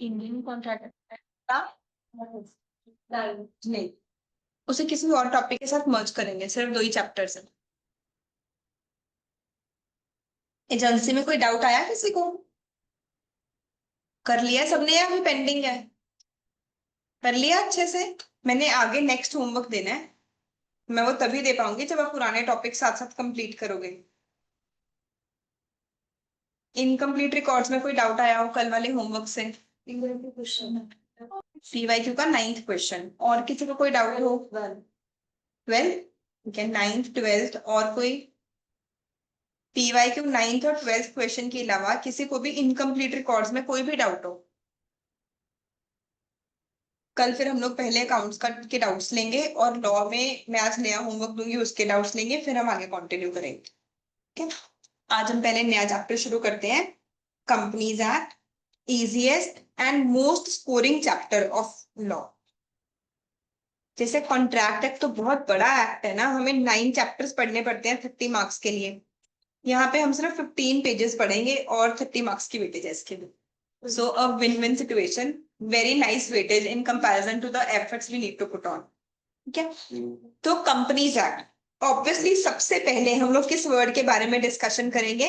Indian contract नहीं, उसे किसी और टॉपिक के साथ मर्ज करेंगे, सिर्फ 2 ही चैप्टर्स हैं। एजेंसी में कोई डाउट आया किसी को? कर लिया सबने या अभी पेंडिंग है? कर लिया अच्छे से? मैंने आगे नेक्स्ट होमवर्क देना है, मैं वो तभी दे पाऊंगी जब आप पुराने टॉपिक साथ साथ कंप्लीट करोगे। इनकम्प्लीट रिकॉर्ड्स में कोई डाउट आया हो कल वाले होमवर्क से? पीवाईक्यू का 9th क्वेश्चन, और किसी को कोई डाउट हो? 12, ठीक है, 9th 12th और कोई? पीवाईक्यू 9th और 12th क्वेश्चन के अलावा किसी को भी इनकम्प्लीट रिकॉर्ड्स में कोई भी डाउट हो? कल फिर हम लोग पहले अकाउंट्स का के डाउट्स लेंगे और लॉ में मैं आज नया होमवर्क दूंगी, उसके डाउट्स लेंगे, फिर हम आगे कंटिन्यू करेंगे। ठीक है, आज हम पहले नया चैप्टर शुरू करते हैं, companies act, easiest and most scoring chapter of law. जैसे कॉन्ट्रैक्ट एक्ट तो बहुत बड़ा एक्ट है ना, हमें 9 चैप्टर्स पढ़ने पड़ते हैं 30 मार्क्स के लिए। यहाँ पे हम सिर्फ 15 पेजेस पढ़ेंगे और 30 मार्क्स की वेटेज है इसके लिए। So a win-win situation, very nice weightage in comparison to the efforts we need to put on. ठीक है, तो कंपनीज एक्ट ऑब्वियसली सबसे पहले हम लोग किस वर्ड के बारे में डिस्कशन करेंगे?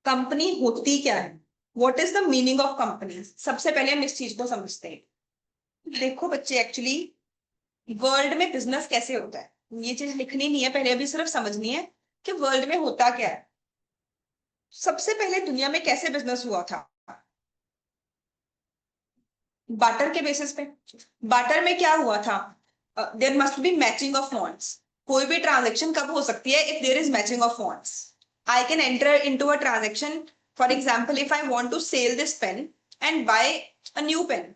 कंपनी होती क्या है, what is the meaning of company, सबसे पहले हम इस चीज को समझते हैं। देखो बच्चे, एक्चुअली वर्ल्ड में बिजनेस कैसे होता है, ये चीज लिखनी नहीं है पहले, अभी सिर्फ समझनी है कि वर्ल्ड में होता क्या है। सबसे पहले दुनिया में कैसे बिजनेस हुआ था? बाटर के बेसिस पे। बाटर में क्या हुआ था? There must be matching of fonts. कोई भी ट्रांजेक्शन कब हो सकती है? If there is matching of fonts. I can enter into a transaction, for example if I want to sell this pen and buy a new pen,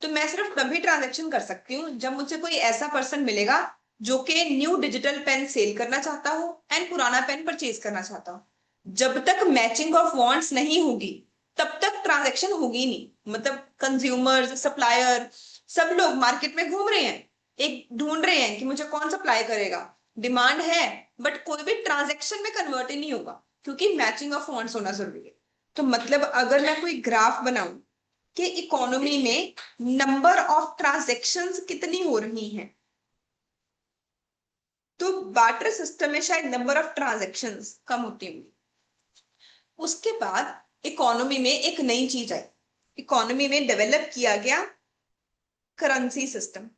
तो मैं सिर्फ तभी ट्रांजेक्शन कर सकती हूँ जब मुझे कोई ऐसा पर्सन मिलेगा जो कि न्यू डिजिटल पेन सेल करना चाहता हो एंड पुराना पेन परचेज करना चाहता हो। जब तक मैचिंग ऑफ वांट्स नहीं होगी तब तक ट्रांजैक्शन होगी नहीं। मतलब कंज्यूमर्स, सप्लायर, सब लोग मार्केट में घूम रहे हैं, एक ढूंढ रहे हैं कि मुझे कौन सप्लाई करेगा, डिमांड है, बट कोई भी ट्रांजैक्शन में कन्वर्ट ही नहीं होगा क्योंकि मैचिंग ऑफ वांट्स होना जरूरी है। तो मतलब अगर मैं कोई ग्राफ बनाऊं कि इकोनॉमी में नंबर ऑफ ट्रांजैक्शंस कितनी हो रही हैं, तो बार्टर सिस्टम में शायद नंबर ऑफ ट्रांजैक्शंस कम होती होंगी। उसके बाद इकोनॉमी में एक नई चीज आई, इकोनॉमी में डेवलप किया गया करेंसी सिस्टम।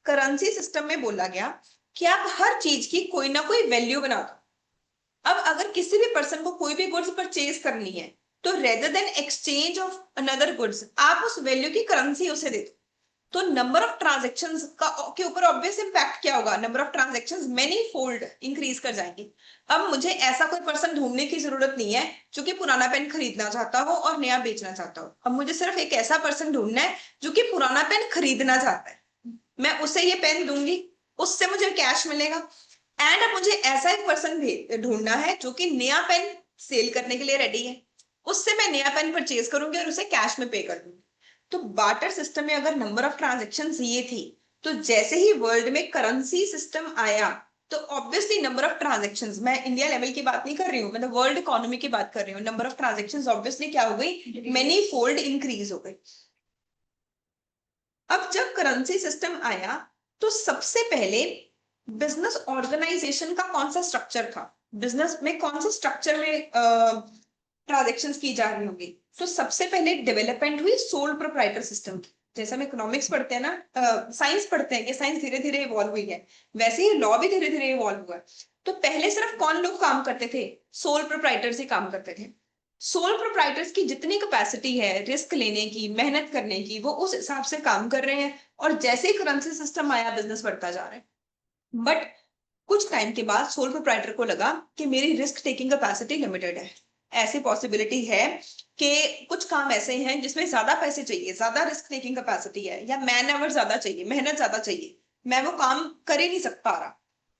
करेंसी सिस्टम में बोला गया कि आप हर चीज की कोई ना कोई वैल्यू बना दो। अब अगर किसी भी पर्सन को कोई भी गुड्स परचेज करनी है तो rather than exchange of another goods आप उस वैल्यू की करेंसी उसे दे दो। तो नंबर ऑफ ट्रांजैक्शंस का के ऊपर ऑब्वियस इंपैक्ट क्या होगा? Number of transactions many fold increase कर जाएंगे। अब मुझे ऐसा कोई पर्सन ढूंढने की जरूरत नहीं है जो कि पुराना पेन खरीदना चाहता हो और नया बेचना चाहता हो। अब मुझे सिर्फ एक ऐसा पर्सन ढूंढना है जो कि पुराना पेन खरीदना चाहता है, मैं उसे ये पेन दूंगी, उससे मुझे कैश मिलेगा। एंड अब मुझे ऐसा एक पर्सन ढूंढना है जो कि नया पेन सेल करने के लिए रेडी है, उससे मैं नया पेन परचेज करूंगी और उसे कैश में पे कर दूंगी। तो बार्टर सिस्टम में अगर नंबर ऑफ ट्रांजेक्शन ये थी, तो जैसे ही वर्ल्ड में करेंसी सिस्टम आया तो ऑब्वियसली नंबर ऑफ ट्रांजेक्शंस, मैं इंडिया लेवल की बात नहीं कर रही हूँ, मतलब वर्ल्ड इकोनॉमी की बात कर रही हूँ, नंबर ऑफ ट्रांजेक्शंस ऑब्वियसली क्या हो गई? मेनी फोल्ड इंक्रीज हो गई। अब जब करेंसी सिस्टम आया तो सबसे पहले बिजनेस ऑर्गेनाइजेशन का कौन सा स्ट्रक्चर था, बिजनेस में कौन से स्ट्रक्चर में ट्रांजेक्शंस की जा रही होंगी? तो सबसे पहले डेवलपमेंट हुई सोल प्रोप्राइटर सिस्टम की। जैसे हम इकोनॉमिक्स पढ़ते हैं ना, साइंस पढ़ते हैं कि साइंस धीरे धीरे इवॉल्व हुई है, वैसे ही लॉ भी धीरे धीरे इवॉल्व हुआ है। तो पहले सिर्फ कौन लोग काम करते थे? सोल प्रोप्राइटर्स ही काम करते थे। सोल प्रोप्राइटर्स की जितनी कैपेसिटी है रिस्क लेने की, मेहनत करने की, वो उस हिसाब से काम कर रहे हैं, और जैसे ही करेंसी सिस्टम आया बिजनेस बढ़ता जा रहा है। बट कुछ टाइम के बाद सोल प्रोप्राइटर को लगा कि मेरी रिस्क टेकिंग कैपेसिटी लिमिटेड है। ऐसी पॉसिबिलिटी है कि कुछ काम ऐसे हैं जिसमें ज्यादा पैसे चाहिए, ज्यादा रिस्क टेकिंग कैपेसिटी है, या मैन आवर ज्यादा चाहिए, मेहनत ज्यादा चाहिए, मैं वो काम कर ही नहीं सकता रहा।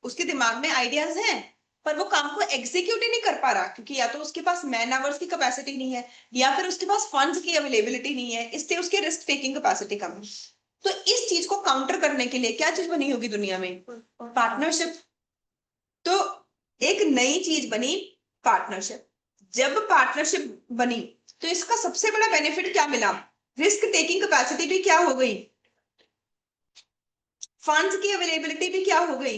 उसके दिमाग में आइडियाज हैं पर वो काम को एग्जीक्यूट ही नहीं कर पा रहा क्योंकि या तो उसके पास मैन आवर्स की कैपेसिटी नहीं है या फिर उसके पास फंड्स की अवेलेबिलिटी नहीं है, इससे उसकी रिस्क टेकिंग कैपेसिटी कम है। तो इस चीज को काउंटर करने के लिए क्या चीज बनी होगी दुनिया में? पार्टनरशिप। तो एक नई चीज बनी पार्टनरशिप। जब पार्टनरशिप बनी तो इसका सबसे बड़ा बेनिफिट क्या मिला, रिस्क टेकिंग कैपेसिटी भी क्या हो गई, फंड्स की अवेलेबिलिटी भी क्या हो गई,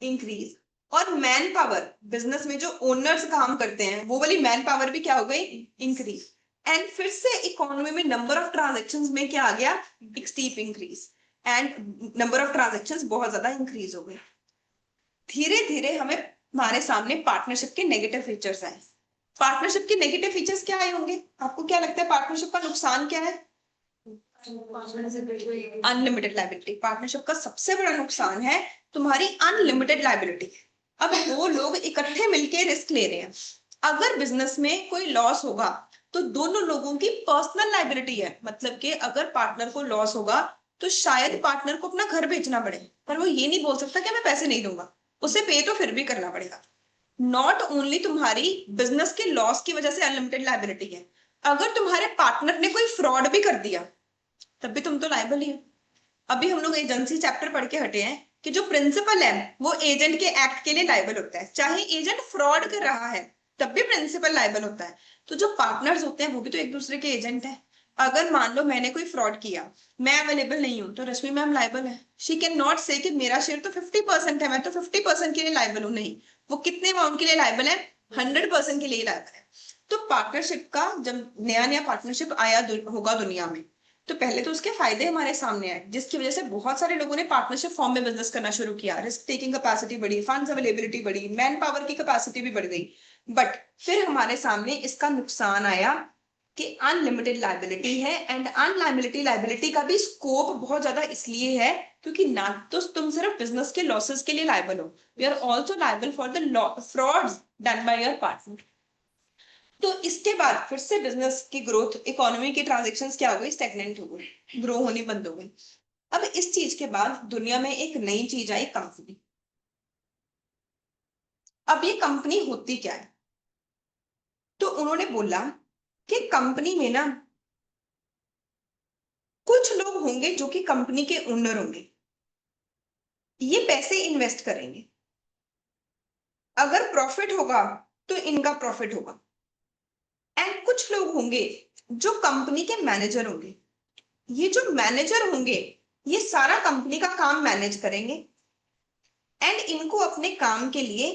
इंक्रीज। और मैन पावर, बिजनेस में जो ओनर्स काम करते हैं वो वाली मैन पावर भी क्या हो गई, इंक्रीज। एंड फिर से इकोनॉमी में नंबर ऑफ ट्रांजेक्शन्स में क्या आ गया, एक steep increase, and number of transactions बहुत ज्यादा इंक्रीज हो गए। धीरे धीरे हमारे सामने पार्टनरशिप के नेगेटिव फीचर्स आए। पार्टनरशिप के नेगेटिव फीचर्स क्या आए होंगे, आपको क्या लगता है पार्टनरशिप का नुकसान क्या है, अनलिमिटेड लाइबिलिटी। पार्टनरशिप का सबसे बड़ा नुकसान है तुम्हारी अनलिमिटेड लाइबिलिटी। अब दो लोग इकट्ठे मिलके रिस्क ले रहे हैं, अगर बिजनेस में कोई लॉस होगा तो दोनों लोगों की पर्सनल लाइबिलिटी है, मतलब कि अगर पार्टनर को लॉस होगा तो शायद पार्टनर को अपना घर बेचना पड़े, पर वो ये नहीं बोल सकता कि मैं पैसे नहीं दूंगा, उसे पे तो फिर भी करना पड़ेगा। नॉट ओनली तुम्हारी बिजनेस के लॉस की वजह से अनलिमिटेड लाइबिलिटी है, अगर तुम्हारे पार्टनर ने कोई फ्रॉड भी कर दिया तब भी तुम तो लायबल ही हो। अभी हम लोग एजेंसी चैप्टर पढ़ के हटे हैं कि जो प्रिंसिपल है वो एजेंट के एक्ट के लिए लायबल होता है, चाहे एजेंट फ्रॉड कर रहा है तब भी प्रिंसिपल लायबल होता है। तो जो पार्टनर्स होते हैं वो भी तो एक दूसरे के एजेंट है। अगर मान लो मैंने कोई फ्रॉड किया, मैं अवेलेबल नहीं हूं, तो रश्मि मैम लायबल है। शी कैन नॉट से कि मेरा शेयर तो 50% है, मैं तो 50% के लिए लायबल हूं, नहीं, वो कितने अमाउंट के लिए लायबल है, 100% के लिए लायबल है। तो पार्टनरशिप का जब नया नया पार्टनरशिप आया होगा दुनिया में, तो पहले तो उसके फायदे हमारे सामने आए, जिसकी वजह से बहुत सारे लोगों ने पार्टनरशिप फॉर्म में बिजनेस करना शुरू किया, रिस्क टेकिंग कैपेसिटी बढ़ी, फंड्स अवेलेबिलिटी बढ़ी, मैन पावर की कैपेसिटी भी बढ़ गई। बट फिर हमारे सामने इसका नुकसान आया कि अनलिमिटेड लाइबिलिटी है, एंड अनलिमिटेड लाइबिलिटी का भी स्कोप बहुत ज्यादा इसलिए है क्योंकि ना तो तुम सिर्फ बिजनेस के लॉसेस के लिए लाइबल हो, we are also liable for the frauds done by your partner. तो इसके बाद फिर से बिजनेस की ग्रोथ, इकोनॉमी की ट्रांजेक्शन्स क्या हो गई, स्टैग्नेंट हो गई, ग्रो होनी बंद हो गई। अब इस चीज के बाद दुनिया में एक नई चीज आई, कंपनी। अब ये कंपनी होती क्या है, तो उन्होंने बोला कि कंपनी में ना कुछ लोग होंगे जो कि कंपनी के ओनर होंगे, ये पैसे इन्वेस्ट करेंगे, अगर प्रॉफिट होगा तो इनका प्रॉफिट होगा। एंड कुछ लोग होंगे जो कंपनी के मैनेजर होंगे, ये जो मैनेजर होंगे ये सारा कंपनी का काम मैनेज करेंगे, एंड इनको अपने काम के लिए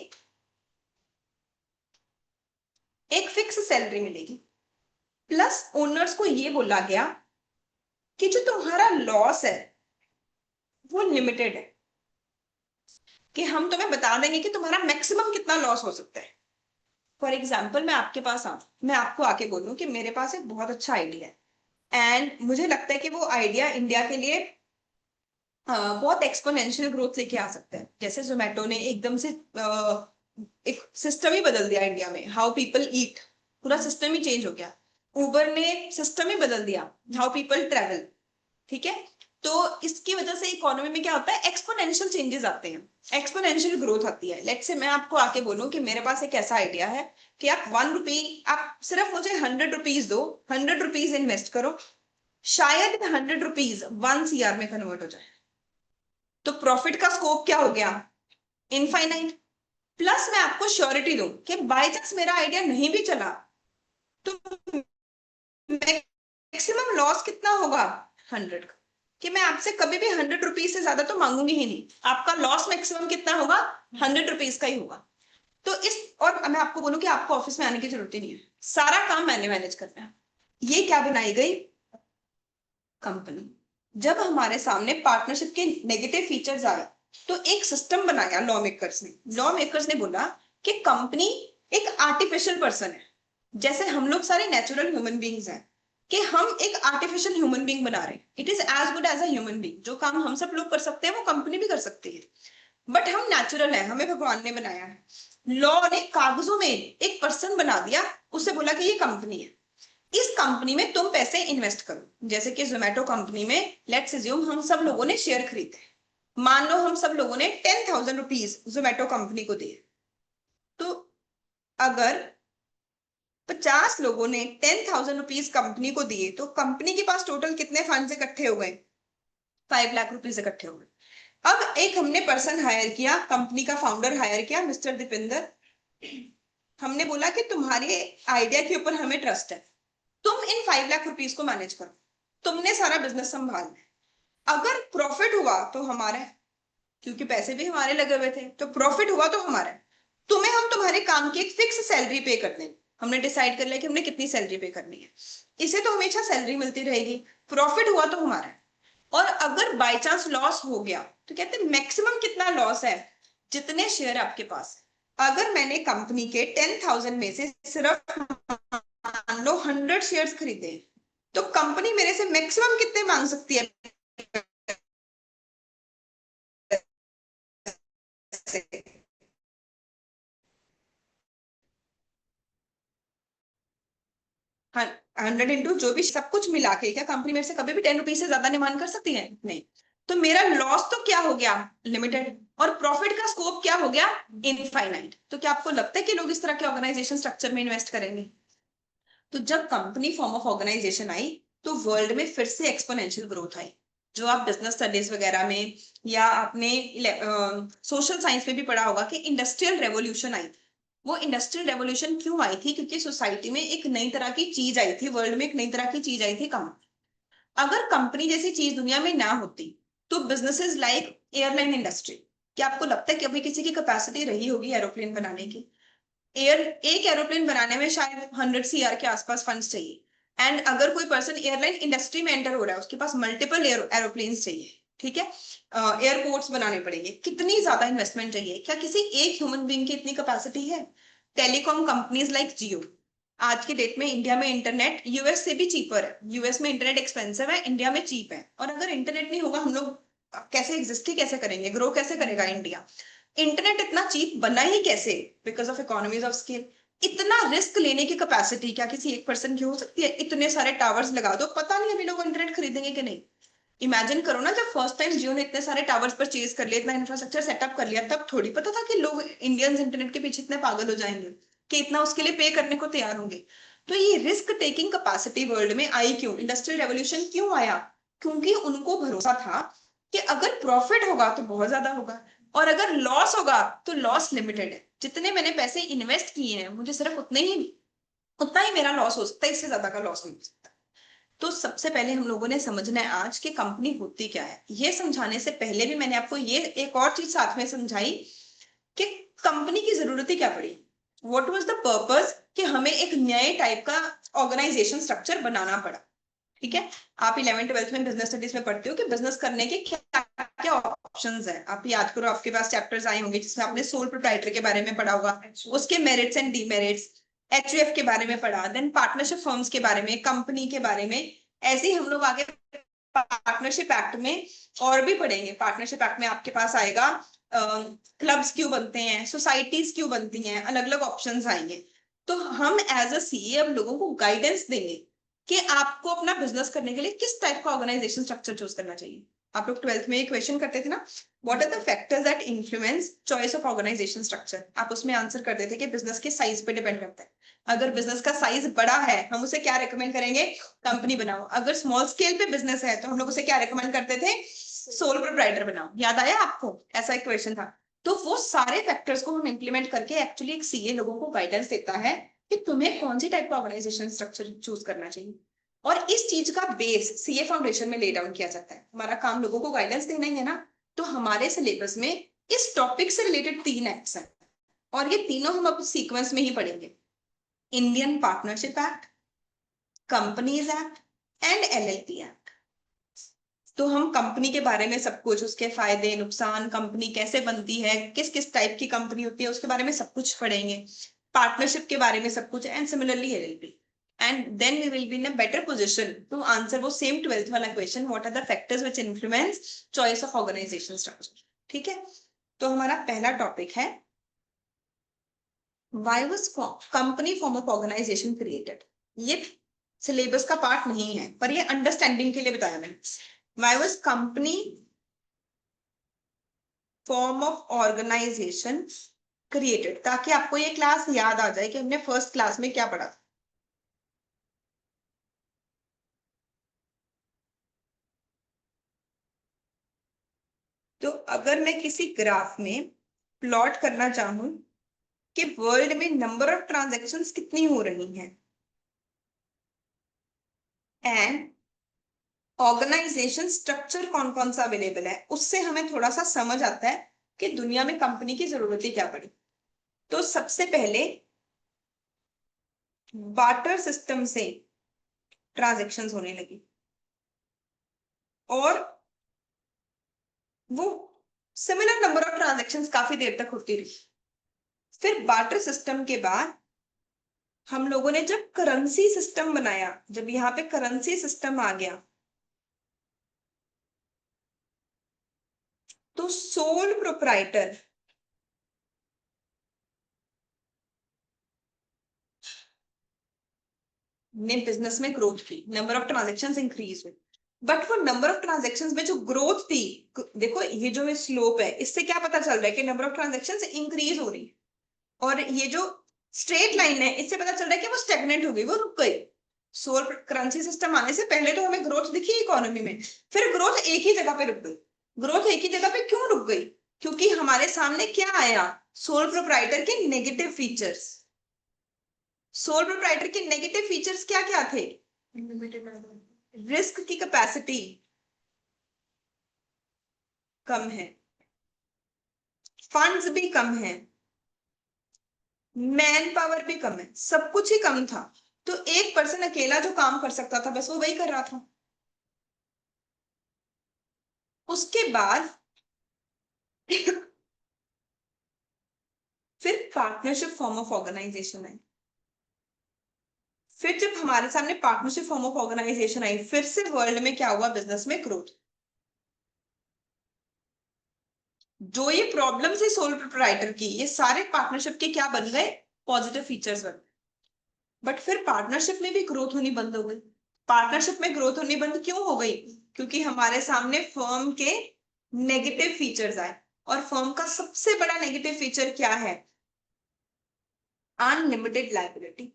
एक फिक्स सैलरी मिलेगी। प्लस ओनर्स को ये बोला गया कि जो तुम्हारा लॉस है वो लिमिटेड है, कि हम तुम्हें बता देंगे कि तुम्हारा मैक्सिमम कितना लॉस हो सकता है। फॉर एग्जाम्पल मैं आपके पास आऊं, मैं आपको आके बोलूं कि मेरे पास एक बहुत अच्छा आइडिया है, एंड मुझे लगता है कि वो आइडिया इंडिया के लिए बहुत एक्सपोनेंशियल ग्रोथ लेके आ सकता है। जैसे जोमेटो ने एकदम से एक सिस्टम ही बदल दिया इंडिया में, हाउ पीपल ईट, पूरा सिस्टम ही चेंज हो गया। उबर ने सिस्टम ही बदल दिया, हाउ पीपल ट्रेवल। ठीक है, तो इसकी वजह से इकोनॉमी में क्या होता है, एक्सपोनेंशियल चेंजेस आते हैं, एक्सपोनेंशियल ग्रोथ आती है। लेट्स से मैं आपको आके बोलूं कि मेरे पास एक ऐसा आइडिया है कि आप 1 रुपी, आप सिर्फ मुझे 100 रुपीज दो, 100 रुपीज इन्वेस्ट करो, शायद 100 रुपीज 1 CR में कन्वर्ट हो जाए। तो प्रॉफिट का स्कोप क्या हो गया, इनफाइनाइट। प्लस मैं आपको श्योरिटी दूं कि बाय चांस मेरा आइडिया नहीं भी चला तो मैक्सिमम लॉस कितना होगा, 100 का, कि मैं आपसे कभी भी 100 रुपीज से ज्यादा तो मांगूंगी ही नहीं, आपका लॉस मैक्सिमम कितना होगा, 100 रुपीज का ही होगा। तो इस, और मैं आपको बोलूं कि आपको ऑफिस में आने की जरूरत ही नहीं है, सारा काम मैंने मैनेज करना है। ये क्या बनाई गई, कंपनी। जब हमारे सामने पार्टनरशिप के नेगेटिव फीचर्स आए तो एक सिस्टम बनाया लॉ मेकर्स ने। लॉ मेकर्स ने बोला कि कंपनी एक आर्टिफिशियल पर्सन है, जैसे हम लोग सारे नेचुरल ह्यूमन बींग्स हैं, कि हम एक आर्टिफिशियल ह्यूमन बींग बना रहे हैं। It is as good as a human being, जो काम हम सब लोग कर सकते हैं वो कंपनी भी कर सकती है, बट हम नेचुरल है, हमें भगवान ने बनाया है। लॉ ने कागजों में एक पर्सन बना दिया, उससे बोला कि ये कंपनी है, इस कंपनी में तुम पैसे इन्वेस्ट करो। जैसे कि जोमेटो कंपनी में लेट्स अज्यूम हम सब लोगों ने शेयर खरीदे, मान लो हम सब लोगों ने 10,000 रुपीज जोमेटो कंपनी को दिए, तो अगर 50 लोगों ने 10,000 रुपीज कंपनी को दिए तो कंपनी के पास टोटल कितने फंड इकट्ठे हो गए, 5 लाख रुपीज इकट्ठे हो गए। अब एक हमने पर्सन हायर किया, कंपनी का फाउंडर हायर किया, मिस्टर दीपिंदर, हमने बोला कि तुम्हारे आइडिया के ऊपर हमें ट्रस्ट है, तुम इन 5 लाख रुपीज को मैनेज करो, तुमने सारा बिजनेस संभालना है। अगर प्रॉफिट हुआ तो हमारा है, क्योंकि पैसे भी हमारे लगे हुए थे, तो प्रॉफिट हुआ तो हमारा है। तुम्हें हम तुम्हारे काम की एक फिक्स सैलरी पे कर देंगे, हमने डिसाइड कर लिया कि हमने कितनी सैलरी पे करनी है, इसे तो हमेशा सैलरी मिलती रहेगी, प्रॉफिट हुआ तो हमारा है। और अगर बाय चांस लॉस हो गया तो कहते हैं मैक्सिमम कितना लॉस है, जितने शेयर आपके पास है। अगर मैंने कंपनी के 10,000 में से सिर्फ मान लो 100 शेयर्स खरीदे, तो कंपनी मेरे से मैक्सिमम कितने मांग सकती है पैसे? 100 इंटू जो भी सब कुछ मिला के, क्या कंपनी मेरे से कभी भी 10 रुपीज से ज्यादा डिमांड कर सकती है? नहीं। तो मेरा लॉस तो क्या हो गया, लिमिटेड, और प्रॉफिट का स्कोप क्या हो गया, इनफाइनाइट। तो क्या आपको लगता है कि लोग इस तरह के ऑर्गेनाइजेशन स्ट्रक्चर में इन्वेस्ट करेंगे? तो जब company form of organisation I, तो वर्ल्ड में फिर से एक्सपोनेंशियल ग्रोथ आई। जो आप बिजनेस स्टडीज वगैरह में या आपने सोशल साइंस में भी पढ़ा होगा कि इंडस्ट्रियल रेवोल्यूशन आई। वो इंडस्ट्रियल रेवोल्यूशन क्यों आई थी? क्योंकि सोसाइटी में एक नई तरह की चीज आई थी, वर्ल्ड में एक नई तरह की चीज आई थी, कंपनी। अगर कंपनी जैसी चीज दुनिया में ना होती, तो बिजनेसेस लाइक एयरलाइन इंडस्ट्री, क्या आपको लगता है कि अभी किसी की कैपेसिटी रही होगी एरोप्लेन बनाने की? एक एरोप्लेन बनाने में शायद 100 CR के आसपास फंड्स चाहिए। एंड अगर कोई पर्सन एयरलाइन इंडस्ट्री में एंटर हो रहा है, उसके पास मल्टीपल एरोप्लेन चाहिए, ठीक है, एयरपोर्ट्स बनाने पड़ेंगे, कितनी ज्यादा इन्वेस्टमेंट चाहिए? क्या किसी एक ह्यूमन बीइंग की इतनी कैपेसिटी है? टेलीकॉम कंपनीज लाइक जियो, आज की डेट में इंडिया में इंटरनेट यूएस से भी चीपर है। यूएस में इंटरनेट एक्सपेंसिव है, इंडिया में चीप है। और अगर इंटरनेट नहीं होगा, हम लोग कैसे एग्जिस्ट ही कैसे करेंगे, ग्रो कैसे करेगा इंडिया? इंटरनेट इतना चीप बना ही कैसे? Because of economies of scale. इतना रिस्क लेने की कैपेसिटी क्या किसी एक पर्सन की हो सकती है? इतने सारे टावर्स लगा दो, पता नहीं अभी लोग इंटरनेट खरीदेंगे कि नहीं। इमेजिन करो ना, जब फर्स्ट टाइम जियो ने इतने सारे टावर्स परचेज कर लिए, इतना इंफ्रास्ट्रक्चर सेटअप कर लिया, तब थोड़ी पता था कि लोग इंडियंस इंटरनेट के पीछे इतने पागल हो जाएंगे कि इतना उसके लिए पे करने को तैयार होंगे। तो ये रिस्क टेकिंग कैपेसिटी वर्ल्ड में आई क्यों? इंडस्ट्रियल रेवोल्यूशन क्यों आया? क्योंकि उनको भरोसा था कि अगर प्रॉफिट होगा तो बहुत ज्यादा होगा, और अगर लॉस होगा तो लॉस लिमिटेड है। जितने मैंने पैसे इन्वेस्ट किए हैं, मुझे सिर्फ उतना ही मेरा लॉस हो सकता है, इससे ज्यादा का लॉस नहीं हो सकता। तो सबसे पहले हम लोगों ने समझना है आज कि कंपनी होती क्या है। ये समझाने से पहले भी मैंने आपको ये एक और चीज साथ में समझाई कि कंपनी की जरूरत ही क्या पड़ी, व्हाट वाज द पर्पस, कि हमें एक नए टाइप का ऑर्गेनाइजेशन स्ट्रक्चर बनाना पड़ा। ठीक है, आप 11th 12th में बिजनेस स्टडीज में पढ़ते हो कि बिजनेस करने के क्या क्या ऑप्शंस है। आप याद करो, आपके पास चैप्टर्स आए होंगे जिसमें आपने सोल प्रोप्राइटर के बारे में पढ़ा होगा, उसके मेरिट्स एंड डीमेरिट्स, एचयूएफ के बारे में पढ़ा, देन पार्टनरशिप फर्म्स के बारे में, कंपनी के बारे में। ऐसे ही हम लोग आगे पार्टनरशिप एक्ट में और भी पढ़ेंगे। पार्टनरशिप एक्ट में आपके पास आएगा क्लब्स क्यों बनते हैं, सोसाइटीज क्यों बनती हैं, अलग अलग ऑप्शंस आएंगे। तो हम एज अ सीए अब लोगों को गाइडेंस देंगे कि आपको अपना बिजनेस करने के लिए किस टाइप का ऑर्गेनाइजेशन स्ट्रक्चर चूज करना चाहिए। आप लोग 12th में एक क्वेश्चन करते थे ना, what are the factors that influence choice of organisation structure? आप उसमें आंसर करते थे कि बिजनेस के साइज पे डिपेंड करता है। अगर बिजनेस का साइज बड़ा है, हम उसे क्या रिकमेंड करेंगे, कंपनी बनाओ। अगर स्मॉल स्केल पे बिजनेस है, तो हम लोग उसे क्या रिकमेंड करते थे, सोल प्रोप्राइटर बनाओ। याद आया आपको? ऐसा एक क्वेश्चन था। तो वो सारे फैक्टर्स को हम इंप्लीमेंट करके एक्चुअली एक सीए लोगों को गाइडेंस देता है कि तुम्हें कौन सी टाइप का ऑर्गेनाइजेशन स्ट्रक्चर चूज करना चाहिए। और इस चीज का बेस सीए फाउंडेशन में ले डाउन किया जाता है। हमारा काम लोगों को गाइडेंस देना ही है ना। तो हमारे सिलेबस में इस टॉपिक से रिलेटेड 3 एक्ट्स हैं, और ये तीनों हम अब सीक्वेंस में ही पढ़ेंगे। Indian partnership act, companies act and LLP act. तो हम कंपनी के बारे में सब कुछ, उसके फायदे नुकसान, कंपनी कैसे बनती है, किस किस टाइप की कंपनी होती है, उसके बारे में सब कुछ पढ़ेंगे। पार्टनरशिप के बारे में सब कुछ, and similarly LLP. And then we will be in a better position to answer वो सेम 12th वाला question, what are the factors which influence choice of organisation structure. ठीक है, तो हमारा पहला टॉपिक है why was company form of organisation created. ये syllabus का पार्ट नहीं है, पर ये अंडरस्टैंडिंग के लिए बताया मैंने। Why was company form of organisation created, ताकि आपको ये क्लास याद आ जाए कि हमने फर्स्ट क्लास में क्या पढ़ा था। तो अगर मैं किसी ग्राफ में प्लॉट करना चाहूं कि वर्ल्ड में नंबर ऑफ ट्रांजैक्शंस कितनी हो रही हैं एंड ऑर्गेनाइजेशन स्ट्रक्चर कौन कौन सा अवेलेबल है, उससे हमें थोड़ा सा समझ आता है कि दुनिया में कंपनी की जरूरतें क्या पड़ी। तो सबसे पहले बार्टर सिस्टम से ट्रांजैक्शंस होने लगी और वो सिमिलर नंबर ऑफ ट्रांजैक्शंस काफी देर तक होती रही। फिर बार्टर सिस्टम के बाद हम लोगों ने जब करेंसी सिस्टम बनाया, जब यहाँ पे करेंसी सिस्टम आ गया, तो सोल प्रोप्राइटर ने बिजनेस में ग्रोथ की, नंबर ऑफ ट्रांजैक्शंस इंक्रीज हुई। बट वो नंबर ऑफ ट्रांजैक्शंस में जो ग्रोथ थी, देखो ये जो स्लोप है, इससे क्या पता चल रहा है कि नंबर ऑफ ट्रांजैक्शंस इंक्रीज हो रही है, और ये जो स्ट्रेट लाइन है, इससे पता चल रहा है कि वो स्टेगनेंट हो गई, वो रुक गई। सोल करेंसी सिस्टम आने से पहले तो हमें ग्रोथ दिखी इकोनॉमी में, फिर ग्रोथ एक ही जगह पे रुक गई। ग्रोथ एक ही जगह पे क्यों रुक गई? क्योंकि हमारे सामने क्या आया? सोल प्रोप्राइटर के नेगेटिव फीचर्स। सोल प्रोप्राइटर के नेगेटिव फीचर्स क्या क्या थे? रिस्क की कैपेसिटी कम है, फंड्स भी कम है, मैन पावर भी कम है, सब कुछ ही कम था। तो एक पर्सन अकेला जो काम कर सकता था, बस वो वही कर रहा था। उसके बाद फिर पार्टनरशिप फॉर्म ऑफ ऑर्गेनाइजेशन है। फिर जब हमारे सामने partnership form of organisation I, फिर से वर्ल्ड में क्या हुआ? बिजनेस में ग्रोथ। जो ये प्रॉब्लम थी सोल प्रोप्राइटर की, ये सारे पार्टनरशिप के क्या बन गए? पॉजिटिव फीचर्स बन गए। बट फिर पार्टनरशिप में भी ग्रोथ होनी बंद हो गई। पार्टनरशिप में ग्रोथ होनी बंद क्यों हो गई? क्योंकि हमारे सामने फर्म के नेगेटिव फीचर्स आए, और फर्म का सबसे बड़ा नेगेटिव फीचर क्या है? Unlimited liability.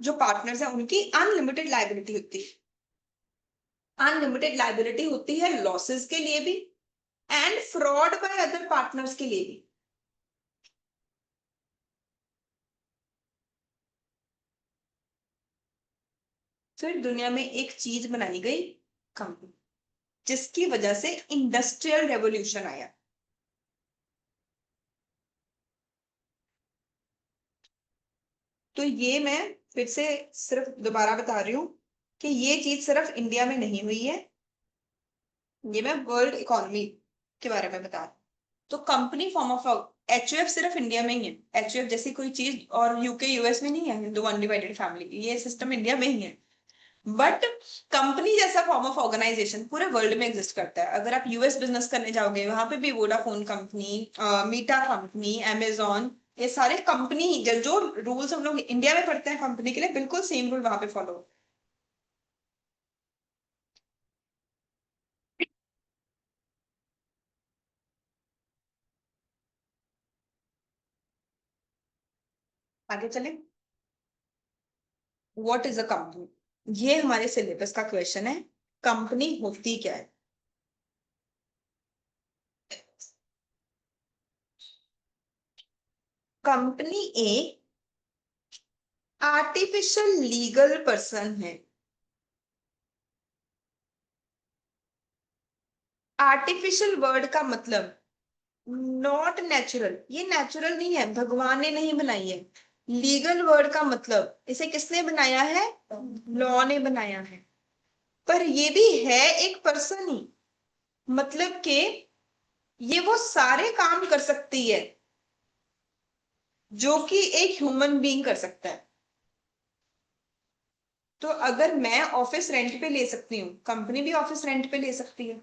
जो पार्टनर्स है उनकी अनलिमिटेड लायबिलिटी होती है। अनलिमिटेड लायबिलिटी होती है लॉसेस के लिए भी and fraud by other partners के लिए भी। फिर दुनिया में एक चीज बनाई गई, कंपनी, जिसकी वजह से इंडस्ट्रियल रेवोल्यूशन आया। तो ये मैं फिर से सिर्फ दोबारा बता रही हूँ कि ये चीज सिर्फ इंडिया में नहीं हुई है, ये मैं वर्ल्ड इकोनॉमी के बारे में बता रही हूँ। तो कंपनी फॉर्म ऑफ एचयूएफ सिर्फ इंडिया में ही है, एचयूएफ जैसी कोई चीज, और यूके यूएस में नहीं है, हिंदू अनडिवाइडेड फैमिली, ये सिस्टम इंडिया में ही है। बट कंपनी जैसा फॉर्म ऑफ ऑर्गेनाइजेशन पूरे वर्ल्ड में एग्जिस्ट करता है। अगर आप यूएस बिजनेस करने जाओगे, वहां पे भी वोडाफोन कंपनी, मीटा कंपनी, अमेजोन, ये सारे कंपनी, जो रूल्स हम लोग इंडिया में पढ़ते हैं कंपनी के लिए, बिल्कुल सेम रूल वहां पे फॉलो। आगे चले। What is a company? ये हमारे सिलेबस का क्वेश्चन है। कंपनी होती क्या है? कंपनी एक आर्टिफिशियल लीगल पर्सन है। आर्टिफिशियल वर्ड का मतलब नॉट नेचुरल, ये नेचुरल नहीं है, भगवान ने नहीं बनाई है। लीगल वर्ड का मतलब इसे किसने बनाया है? लॉ ने बनाया है। पर ये भी है एक पर्सन ही, मतलब कि ये वो सारे काम कर सकती है जो कि एक ह्यूमन बीइंग कर सकता है। तो अगर मैं ऑफिस रेंट पे ले सकती हूँ, कंपनी भी ऑफिस रेंट पे ले सकती है।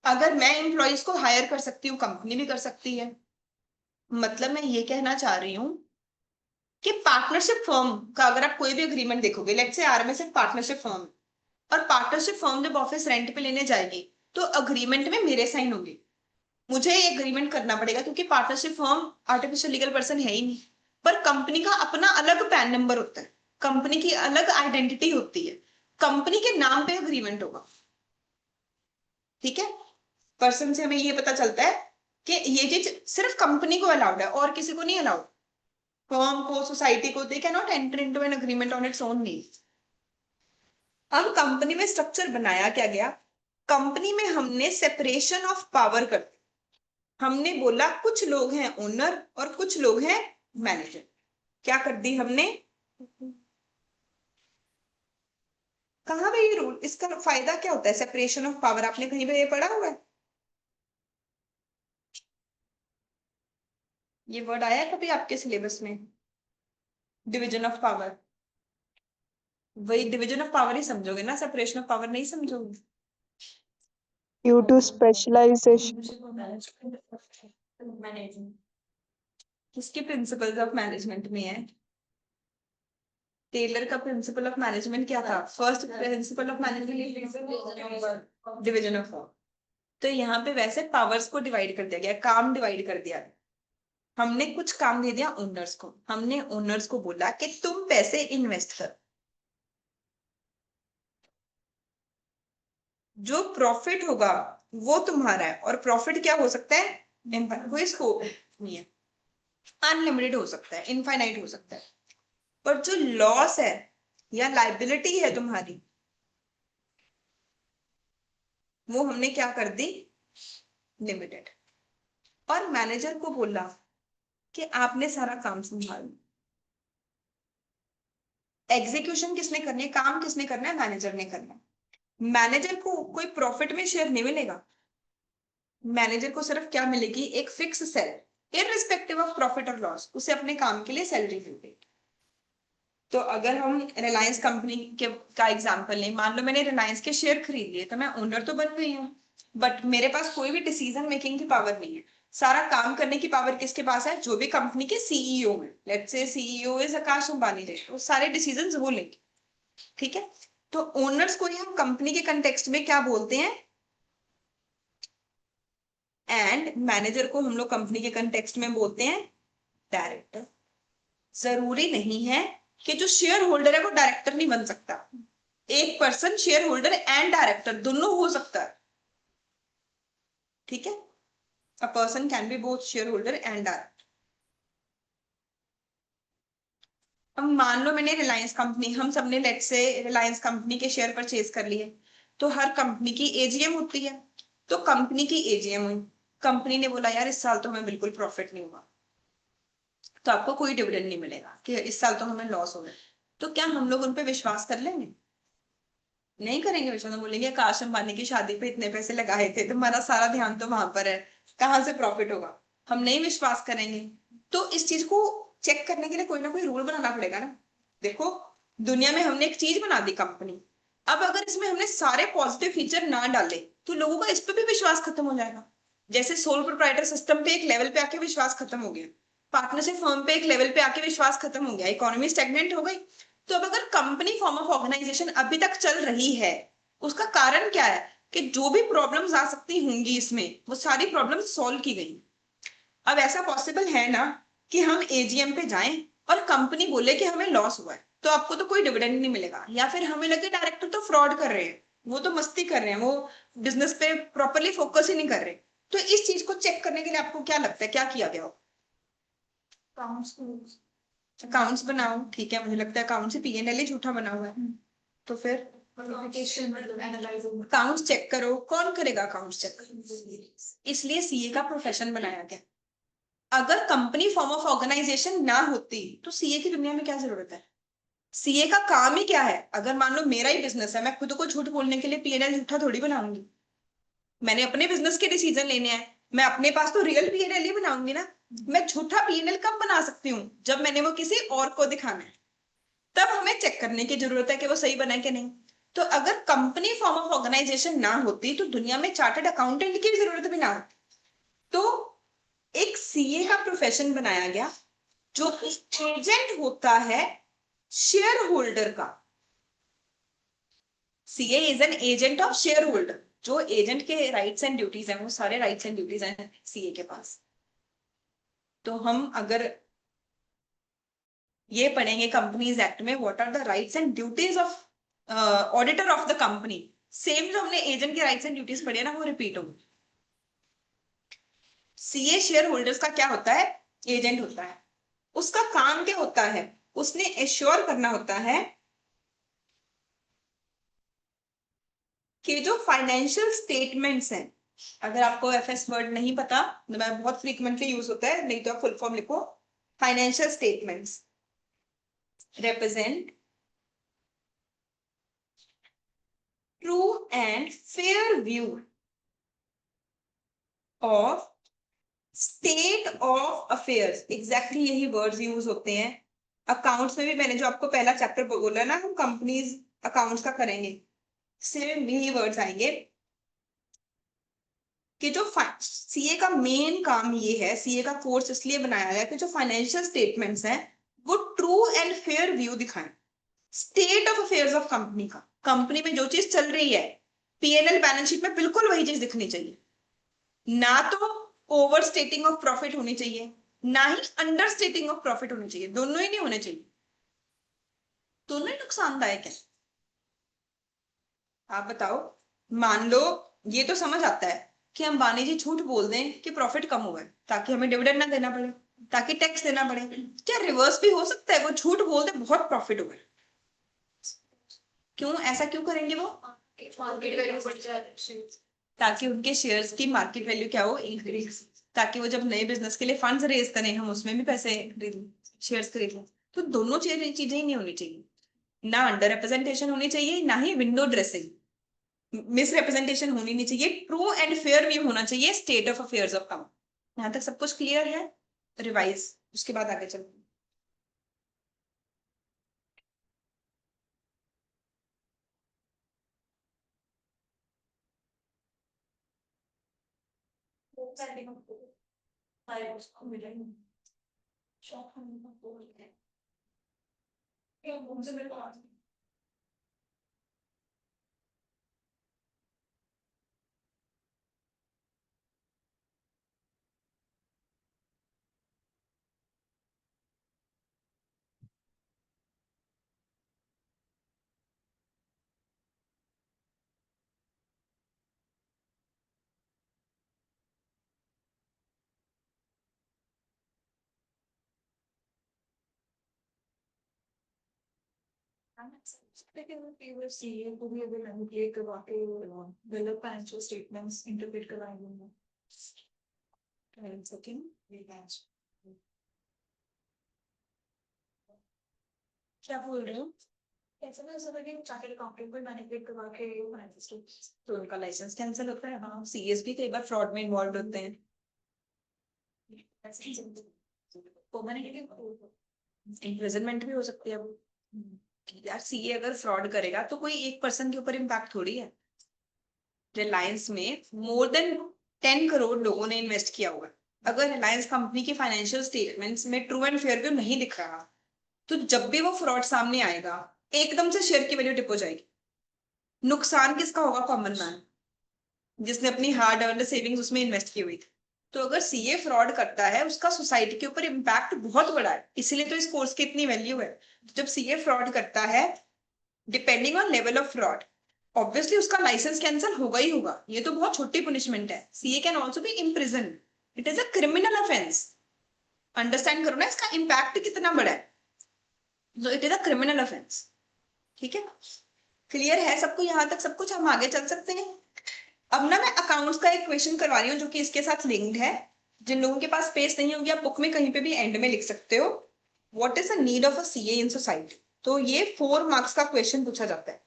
अगर मैं एम्प्लॉयज को हायर कर सकती हूँ, कंपनी भी कर सकती है। मतलब मैं ये कहना चाह रही हूँ कि पार्टनरशिप फर्म का अगर आप कोई भी अग्रीमेंट देखोगे, लेट्स से आरएमएस एक पार्टनरशिप फर्म, और पार्टनरशिप फर्म जब ऑफिस रेंट पे लेने जाएगी, तो अग्रीमेंट में मेरे साइन होंगे। मुझे ये एग्रीमेंट करना पड़ेगा, क्योंकि partnership firm artificial legal person है ही नहीं। पर कंपनी का अपना अलग पैन नंबर होता है, कंपनी की अलग आइडेंटिटी होती है, कंपनी के नाम पे अग्रीमेंट होगा। ठीक है। पर्सन से हमें ये पता चलता है कि ये चीज सिर्फ कंपनी को अलाउड है और किसी को नहीं अलाउड। फर्म को, सोसाइटी को, they can not enter into an agreement on its own needs. अब कंपनी में स्ट्रक्चर बनाया क्या गया, कंपनी में हमने सेपरेशन ऑफ पावर कर दी। हमने बोला कुछ लोग हैं ओनर और कुछ लोग हैं मैनेजर। क्या कर दी हमने, कहां पे ये रूल, इसका फायदा क्या होता है सेपरेशन ऑफ पावर, आपने कहीं पे ये पढ़ा हुआ है, ये वर्ड आया है कभी आपके सिलेबस में, डिवीजन ऑफ पावर? वही डिवीजन ऑफ पावर ही समझोगे ना, सेपरेशन ऑफ पावर नहीं समझोगे। Due to specialization. किसके प्रिंसिपल्स ऑफ मैनेजमेंट में है? टेलर का प्रिंसिपल ऑफ मैनेजमेंट क्या था, first principle of management division of power. तो यहाँ पे वैसे पावर्स को डिवाइड कर दिया गया, काम डिवाइड कर दिया। हमने कुछ काम दे दिया ओनर्स को, हमने ओनर्स को बोला कि तुम पैसे इन्वेस्ट करो, जो प्रॉफिट होगा वो तुम्हारा है। और प्रॉफिट क्या हो सकता है, कोई स्कोप नहीं है, अनलिमिटेड हो सकता है, इनफाइनाइट हो सकता है। पर जो लॉस है या लाइबिलिटी है तुम्हारी, वो हमने क्या कर दी, लिमिटेड। और मैनेजर को बोला कि आपने सारा काम संभालना, एग्जीक्यूशन किसने करनी है, काम किसने करना है, मैनेजर ने करना है। मैनेजर को कोई प्रॉफिट में शेयर नहीं मिलेगा, मैनेजर को सिर्फ क्या मिलेगी, एक fix salary, irrespective of profit और लॉस, उसे अपने काम के लिए सैलरी मिलेगी। तो अगर हम रिलायंस कंपनी के का एग्जांपल लें, मान लो मैंने रिलायंस के शेयर खरीद लिए, तो मैं ओनर तो बन गई हूँ, बट मेरे पास कोई भी डिसीजन मेकिंग की पावर नहीं है। सारा काम करने की पावर किसके पास है, जो भी कंपनी के सीईओ है, let's say CEO is Akash Ambani, वो सारे डिसीजन वो लेंगे, ठीक है। तो ओनर्स को ही हम कंपनी के कंटेक्स्ट में क्या बोलते हैं, एंड मैनेजर को हम लोग कंपनी के कंटेक्स्ट में बोलते हैं डायरेक्टर। जरूरी नहीं है कि जो शेयर होल्डर है वो डायरेक्टर नहीं बन सकता, एक person share holder and director दोनों हो सकता है, ठीक है। A person can be both share holder and director. अब मान लो मैंने रिलायंस कंपनी, हम सबने लेट्स से रिलायंस कंपनी के शेयर परचेज कर लिए, तो हर कंपनी की एजीएम होती है। तो कंपनी की एजीएम हुई, कंपनी ने बोला यार इस साल तो हमें बिल्कुल प्रॉफिट नहीं हुआ, तो आपको कोई डिविडेंड नहीं मिलेगा, कि इस साल तो हमें लॉस हो गया। तो क्या हम लोग उन पे विश्वास कर लेंगे, नहीं करेंगे विश्वास, हम बोलेंगे आकाश अंबानी की शादी पे इतने पैसे लगाए थे, तुम्हारा सारा ध्यान तो वहां पर है, कहाँ से प्रॉफिट होगा, हम नहीं विश्वास करेंगे। तो इस चीज को चेक करने के लिए कोई ना कोई रूल बनाना पड़ेगा ना। देखो, दुनिया में हमने एक चीज बना दी कंपनी, अब अगर इसमें हमने सारे पॉजिटिव फीचर ना डाले तो लोगों का इस पे भी विश्वास खत्म हो जाएगा। जैसे सोल प्रोप्राइटर सिस्टम पे एक लेवल पे आके विश्वास खत्म हो गया, पार्टनरशिप फर्म पे एक लेवल पे आके विश्वास खत्म हो गया, इकोनॉमी स्टेगनेंट हो गई। तो अब अगर कंपनी फॉर्म ऑफ ऑर्गेनाइजेशन अभी तक चल रही है, उसका कारण क्या है, कि जो भी प्रॉब्लम्स आ सकती होंगी इसमें, वो सारी प्रॉब्लम्स सॉल्व की गई। अब ऐसा पॉसिबल है ना कि हम एजीएम पे जाएं और कंपनी बोले कि हमें लॉस हुआ है, तो आपको तो कोई डिविडेंड नहीं मिलेगा, या फिर हमें लगे डायरेक्टर तो फ्रॉड कर रहे हैं, वो तो मस्ती कर रहे हैं, वो बिजनेस पे प्रॉपरली फोकस ही नहीं कर रहे। तो इस चीज को चेक करने के लिए आपको क्या लगता है क्या किया गया हो, अकाउंट्स बनाओ, ठीक है, मुझे लगता है अकाउंट से पीएनएल ही झूठा बना हुआ है, तो फिर अकाउंट्स चेक करो, कौन करेगा अकाउंट्स चेक, इसलिए सीए का प्रोफेशन बनाया गया। अगर कंपनी फॉर्म ऑफ ऑर्गेनाइजेशन ना होती तो सीए की दुनिया में क्या जरूरत है, सीए का काम ही क्या है, अगर मान लो मेरा ही बिजनेस है, मैं खुद को झूठ बोलने के लिए पीएनएल झूठा थोड़ी बनाऊंगी, मैंने अपने बिजनेस के डिसीजन लेने हैं, मैं अपने पास तो रियल पीएनएल ही बनाऊंगी ना। मैं झूठा पीएनएल कब बना सकती हूँ, जब मैंने वो किसी और को दिखाना है, तब हमें चेक करने की जरूरत है कि वो सही बना है कि नहीं। तो अगर कंपनी फॉर्म ऑफ ऑर्गेनाइजेशन ना होती तो दुनिया में चार्टर्ड अकाउंटेंट की भी जरूरत भी ना होती। तो एक सीए का प्रोफेशन बनाया गया, जो एजेंट होता है शेयर होल्डर का। CA is an agent of shareholder, जो एजेंट के राइट्स एंड ड्यूटीज हैं, वो सारे राइट्स एंड ड्यूटीज हैं सीए के पास। तो हम अगर ये पढ़ेंगे कंपनीज एक्ट में, what are the rights and duties of auditor of the company, same जो हमने एजेंट के राइट्स एंड ड्यूटीज पढ़े ना, वो रिपीट होंगे। सीए शेयर होल्डर्स का क्या होता है? एजेंट होता है। उसका काम क्या होता है? उसने एश्योर करना होता है कि जो फाइनेंशियल स्टेटमेंट्स हैं, अगर आपको एफएस वर्ड नहीं पता तो मैं बहुत फ्रीक्वेंटली यूज होता है, नहीं तो आप फुल फॉर्म लिखो। Financial statements represent true and fair view of state of affairs। Exactly यही वर्ड्स यूज होते हैं अकाउंट्स में भी। मैंने जो आपको पहला चैप्टर बोला ना, हम कंपनीज अकाउंट्स का करेंगे, सेम यही वर्ड्स आएंगे कि जो सीए का मेन काम ये है, सीए का कोर्स इसलिए बनाया गया कि जो फाइनेंशियल स्टेटमेंट्स हैं वो ट्रू एंड फेयर व्यू दिखाएं state of affairs of company का। कंपनी में जो चीज चल रही है, पीएनएल बैलेंस शीट में बिल्कुल वही चीज दिखनी चाहिए। ना तो ओवर स्टेटिंग ऑफ प्रॉफिट होनी चाहिए, ना ही अंडर स्टेटिंग ऑफ प्रॉफिट होनी चाहिए। दोनों ही नहीं होने चाहिए, दोनों ही नुकसानदायक है। आप बताओ, मान लो ये तो समझ आता है कि अंबानी जी झूठ बोल दें कि प्रॉफिट कम हुआ है ताकि हमें डिविडेंड ना देना पड़े, ताकि टैक्स देना पड़े। क्या रिवर्स भी हो सकता है? वो झूठ बोल दे बहुत प्रॉफिट हुआ है, क्यों ऐसा क्यों करेंगे वो? मार्केट वैल्यू बढ़ जाए, ताकि उनके शेयर्स की मार्केट वैल्यू क्या हो? इंक्रीज। ताकि वो जब नए बिजनेस के लिए फंड्स रेज करें, हम उसमें भी पैसे खरीद लें, शेयर्स खरीद लें। तो दोनों चीजें ही नहीं होनी चाहिए। ना अंडर रिप्रेजेंटेशन होनी चाहिए, ना ही विंडो ड्रेसिंग, मिस रिप्रेजेंटेशन होनी नहीं चाहिए। ट्रू एंड फेयर व्यू होना चाहिए state of affairs of company. यहाँ तक सब कुछ क्लियर है? रिवाइज, उसके बाद आगे चलते हैं। सीए को भी अगर मैनिपुलेट करवा के गलत फाइनेंशियल स्टेटमेंट्स इंटरप्रेट कराएंगे। क्या बोल रहे हो? ऐसा ना ऐसा लगे चार्टर्ड अकाउंटेंट को मैनिपुलेट करवा के फाइनेंशियल स्टेटमेंट्स। तो उनका लाइसेंस कैंसिल होता है। हाँ, सीएस भी कई बार फ्रॉड में इन्वॉल्व होते हैं। इम्प्रिजनमेंट भी हो सकती है वो। यार सीए अगर फ्रॉड करेगा तो कोई एक पर्सन के ऊपर इम्पैक्ट थोड़ी है। रिलायंस में मोर देन 10 करोड़ लोगों ने इन्वेस्ट किया हुआ है। अगर रिलायंस कंपनी की फाइनेंशियल स्टेटमेंट्स में ट्रू एंड फेयर व्यू नहीं दिख रहा, तो जब भी वो फ्रॉड सामने आएगा, एकदम से शेयर की वैल्यू डिप हो जाएगी। नुकसान किसका होगा? कॉमन मैन, जिसने अपनी हार्ड अर्न सेविंग्स उसमें इन्वेस्ट की हुई थी। तो अगर सीए फ्रॉड करता है, उसका सोसाइटी के ऊपर इम्पैक्ट बहुत बड़ा है, इसीलिए तो इस कोर्स की इतनी वैल्यू है। तो जब सीए फ्रॉड करता है, depending on level of fraud, obviously उसका लाइसेंस कैंसिल होगा ही होगा। ये तो बहुत छोटी पनिशमेंट है। CA can also be imprison, it is a criminal offence. Understand करो ना इसका इम्पैक्ट कितना बड़ा है। तो it is a criminal offence. ठीक है, क्लियर है सबको यहाँ तक सब कुछ? हम आगे चल सकते हैं। अब ना मैं अकाउंट्स का एक क्वेश्चन करवा रही हूँ जो कि इसके साथ लिंक्ड है। जिन लोगों के पास स्पेस नहीं होगी, आप बुक में कहीं पे भी एंड में लिख सकते हो। What is the need of a CA in society? तो ये 4 मार्क्स का क्वेश्चन पूछा जाता है।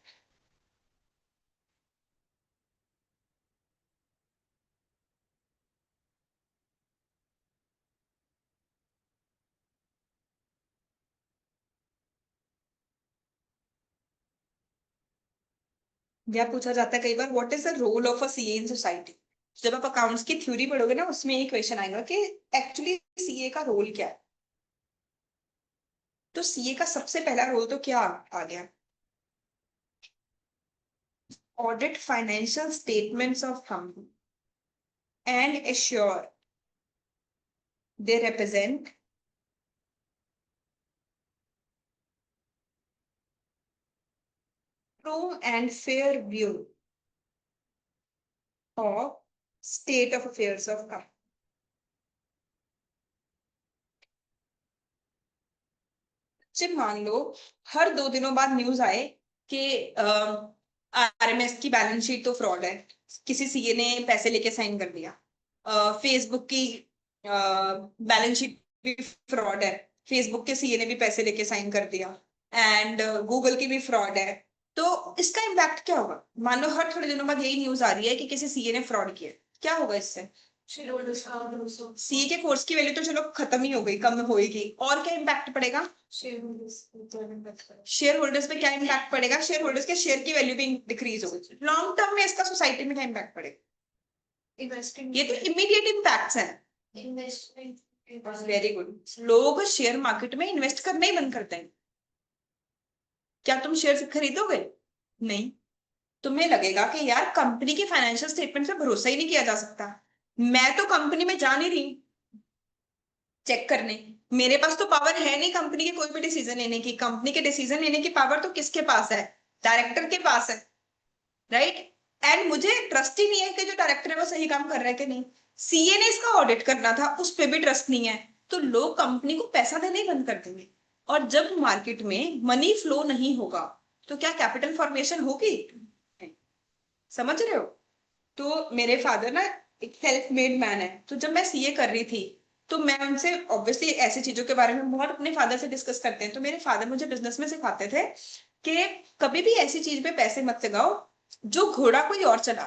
यह पूछा जाता है कई बार, what is the role of a CA in society. जब आप अकाउंट्स की थ्योरी पढ़ोगे ना, उसमें ये क्वेश्चन आएगा कि एक्चुअली सीए का रोल क्या है। तो सीए का सबसे पहला रोल तो क्या आ गया? Audit financial statements of company and assure they represent true and fair view of state of affairs of company. जब मान लो हर 2 दिनों बाद न्यूज आए कि आरएमएस की बैलेंस शीट तो फ्रॉड है, किसी सीए ने पैसे लेके साइन कर दिया, फेसबुक की बैलेंस शीट भी फ्रॉड है, फेसबुक के सीए ने भी पैसे लेके साइन कर दिया, एंड गूगल की भी फ्रॉड है, तो इसका इम्पैक्ट क्या होगा? मान लो हर थोड़े दिनों बाद यही न्यूज आ रही है कि किसी सीए ने फ्रॉड किया, क्या होगा इससे? shareholders का also सीए के कोर्स की वैल्यू तो चलो खत्म ही हो गई, कम होएगी, और क्या इम्पैक्ट पड़ेगा? shareholders को impact करेगा। शेयर होल्डर्स पे क्या इम्पैक्ट पड़ेगा? शेयर होल्डर्स के शेयर की वैल्यू भी डिक्रीज होगी, लॉन्ग टर्म में इसका सोसाइटी में क्या इम्पैक्ट पड़ेगा? Investing ये तो इमीडिएट इम्पैक्ट्स हैं। investment very good. लोग शेयर मार्केट में इन्वेस्ट करना ही बंद करते हैं। क्या तुम शेयर खरीदोगे? नहीं। तुम्हें लगेगा कि यार कंपनी की फाइनेंशियल स्टेटमेंट पे भरोसा ही नहीं किया जा सकता, मैं तो कंपनी में जा नहीं रही चेक करने, मेरे पास तो पावर है नहीं कंपनी के कोई भी डिसीजन लेने की, कंपनी के डिसीजन लेने की पावर तो किसके पास है? डायरेक्टर के पास है, राइट? एंड मुझे ट्रस्ट ही नहीं है कि जो डायरेक्टर है वो सही काम कर रहा है कि नहीं। सीए ने इसका ऑडिट करना था, उस पर भी ट्रस्ट नहीं है, तो लोग कंपनी को पैसा देने ही बंद कर देंगे। और जब मार्केट में मनी फ्लो नहीं होगा तो क्या कैपिटल फॉर्मेशन होगी? नहीं। समझ रहे हो? तो मेरे फादर ना एक सेल्फ मेड मैन है, तो जब मैं सीए कर रही थी तो मैं उनसे ऑब्वियसली ऐसी चीजों के बारे में बहुत अपने फादर से डिस्कस करते हैं, तो मेरे फादर मुझे बिजनेस में सिखाते थे कि कभी भी ऐसी चीज पे पैसे मत लगाओ जो घोड़ा कोई और चला।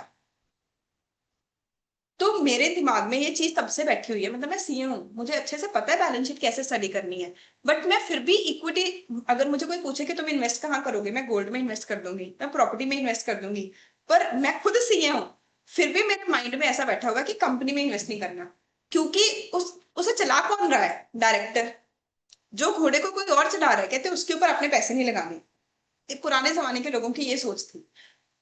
तो मेरे दिमाग में ये चीज तब से बैठी हुई है, मतलब मैं सीए हूँ, मुझे अच्छे से पता है बैलेंस शीट कैसे स्टडी करनी है, बट मैं फिर भी इक्विटी, अगर मुझे कोई पूछे कि तुम इन्वेस्ट कहाँ करोगे, मैं गोल्ड में इन्वेस्ट कर दूंगी, मैं प्रॉपर्टी में इन्वेस्ट कर दूंगी, पर मैं खुद सीए हूँ, फिर भी मेरे माइंड में ऐसा बैठा होगा कि कंपनी में इन्वेस्ट नहीं करना, क्योंकि उसे चला कौन रहा है? डायरेक्टर। जो घोड़े को कोई और चला रहा है, कहते उसके ऊपर अपने पैसे नहीं लगाने। एक पुराने जमाने के लोगों की ये सोच थी।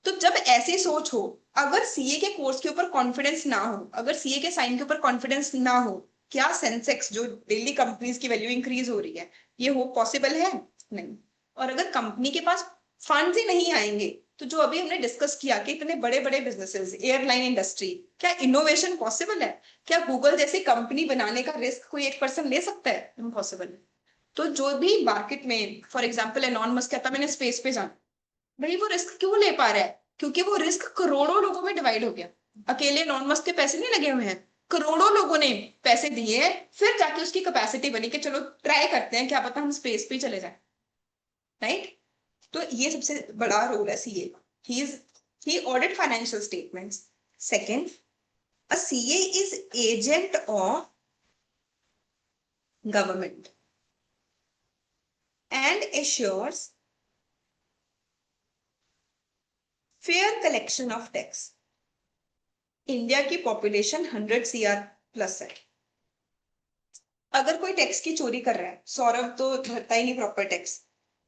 तो जब ऐसी सोच हो, अगर सीए के कोर्स के ऊपर कॉन्फिडेंस ना हो, अगर सीए के साइन के ऊपर कॉन्फिडेंस ना हो, क्या सेंसेक्स जो डेली कंपनीज की वैल्यू इंक्रीज हो रही है, ये हो पॉसिबल है? नहीं। और अगर कंपनी के पास फंड्स ही नहीं आएंगे, तो जो अभी हमने डिस्कस किया कि इतने बड़े बड़े बिजनेसेस, एयरलाइन इंडस्ट्री, क्या इनोवेशन पॉसिबल है? क्या गूगल जैसी कंपनी बनाने का रिस्क कोई एक पर्सन ले सकता है? इम्पॉसिबल है। तो जो भी मार्केट में, फॉर एग्जाम्पल एलॉन मस्क कहता मैंने स्पेस पे जाना, भाई वो रिस्क क्यों ले पा रहा है? क्योंकि वो रिस्क करोड़ों लोगों में डिवाइड हो गया। अकेले एलॉन मस्क के पैसे नहीं लगे हुए हैं, करोड़ों लोगों ने पैसे दिए हैं, फिर जाके उसकी कैपेसिटी बनी कि चलो ट्राई करते हैं, क्या पता हम स्पेस पे चले जाए, राइट? तो ये सबसे बड़ा रोल है सीए का। ही audit financial statements. Second, a CA is agent of government and assures fair collection of tax. India की पॉपुलेशन 100 सीआर प्लस है। अगर कोई टैक्स की चोरी कर रहा है, सौरभ तो भरता ही नहीं प्रॉपर टैक्स,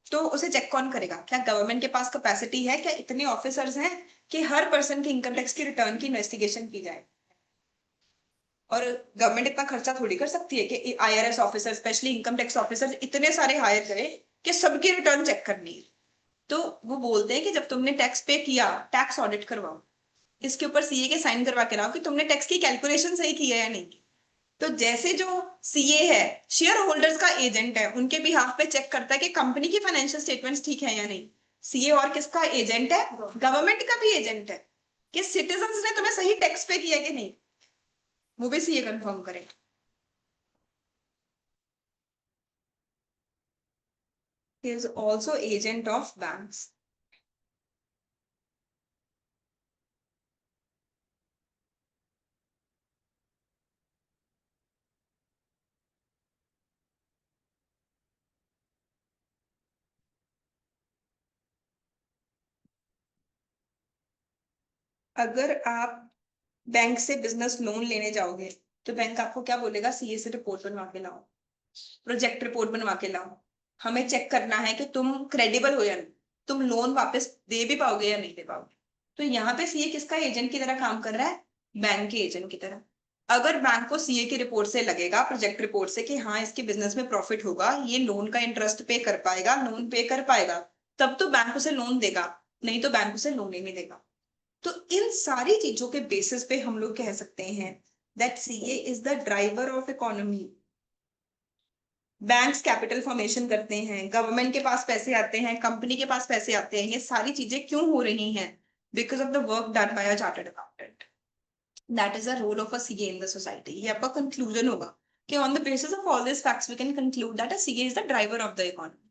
तो उसे चेक कौन करेगा? क्या गवर्नमेंट के पास कैपेसिटी है? क्या इतने ऑफिसर्स हैं कि हर पर्सन के इनकम टैक्स की रिटर्न की इन्वेस्टिगेशन की जाए? और गवर्नमेंट इतना खर्चा थोड़ी कर सकती है कि IRS officer, specially income tax officer इतने सारे हायर करे कि सबकी रिटर्न चेक करनी है। तो वो बोलते हैं कि जब तुमने टैक्स पे किया, टैक्स ऑडिट करवाओ, इसके ऊपर सीए के साइन करवा के लाओ कि तुमने टैक्स की कैलकुलेशन सही की है या नहीं। तो जैसे जो सीए है शेयर होल्डर्स का एजेंट है, उनके बिहाफ पे चेक करता है कि कंपनी की फाइनेंशियल स्टेटमेंट्स ठीक है या नहीं। सीए और किसका एजेंट है? गवर्नमेंट का भी एजेंट है कि सिटीजंस ने तुम्हें सही टैक्स पे किया कि नहीं, वो भी सीए कंफर्म करे। He is also agent of banks. अगर आप बैंक से बिजनेस लोन लेने जाओगे तो बैंक आपको क्या बोलेगा? सीए से रिपोर्ट बनवा के लाओ, प्रोजेक्ट रिपोर्ट बनवा के लाओ, हमें चेक करना है कि तुम क्रेडिबल हो या नहीं, तुम लोन वापस दे भी पाओगे या नहीं दे पाओगे। तो यहाँ पे सीए किसका एजेंट की तरह काम कर रहा है? बैंक के एजेंट की तरह। अगर बैंक को सीए की रिपोर्ट से लगेगा, प्रोजेक्ट रिपोर्ट से, कि हाँ इसके बिजनेस में प्रॉफिट होगा, ये लोन का इंटरेस्ट पे कर पाएगा, लोन पे कर पाएगा, तब तो बैंक उसे लोन देगा, नहीं तो बैंक उसे लोन ही नहीं देगा। तो इन सारी चीजों के बेसिस पे हम लोग कह सकते हैं that CA is the driver of economy. Banks capital formation करते हैं, गवर्नमेंट के पास पैसे आते हैं, कंपनी के पास पैसे आते हैं, ये सारी चीजें क्यों हो रही हैं? Because of the work done by a chartered accountant. That is a role of a CA in the society. ये आपका कंक्लूजन होगा कि on the basis of all this facts we can conclude that a CA is the driver of the economy.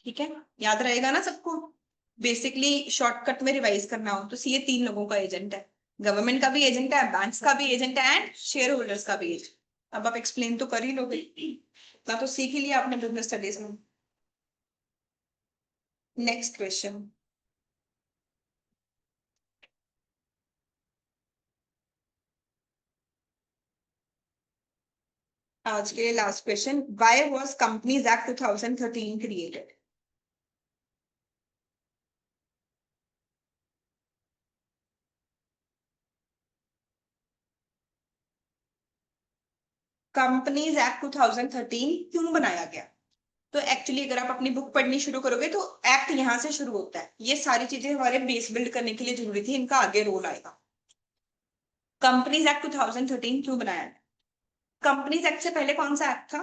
ठीक है, याद रहेगा ना सबको? बेसिकली शॉर्टकट में रिवाइज करना हो तो सीए 3 लोगों का एजेंट है, गवर्नमेंट का भी एजेंट है, बैंक्स का भी एजेंट है, एंड शेयर होल्डर्स का भी एजेंट। अब आप एक्सप्लेन तो कर ही लोगे, इतना तो सीख ही लिया आपने बिजनेस स्टडीज में। Next question. आज के लिए last question, why was companies act 2013 created? Companies act 2013 क्यों बनाया गया? तो एक्चुअली अगर आप अपनी बुक पढ़नी शुरू करोगे तो एक्ट यहां से शुरू होता है। ये सारी चीजें हमारे बेस बिल्ड करने के लिए जरूरी थी, इनका आगे रोल आएगा। कंपनीज एक्ट 2013 क्यों बनाया गया? कंपनीज एक्ट से पहले कौन सा एक्ट था?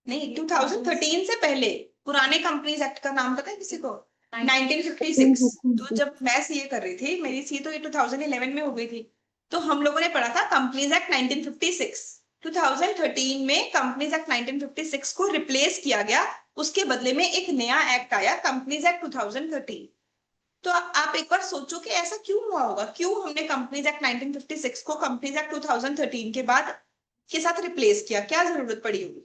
नहीं, 2013 से पहले पुराने कंपनीज एक्ट का नाम पता है किसी को? 1956। तो जब मैं सीए कर रही थी, मेरी सीए तो ये 2011 में हो गई थी, तो हम लोगों ने पढ़ा था कंपनीज एक्ट 1956। 2013 में कंपनीज एक्ट 1956 को रिप्लेस किया गया, उसके बदले में एक नया एक्ट आया, कंपनीज एक्ट 2013। तो आप एक बार सोचो कि ऐसा क्यों हुआ होगा, क्यों हमने कंपनीज एक्ट 1956 को कंपनीज एक्ट 2013 के बाद के साथ रिप्लेस किया, क्या जरूरत पड़ी होगी?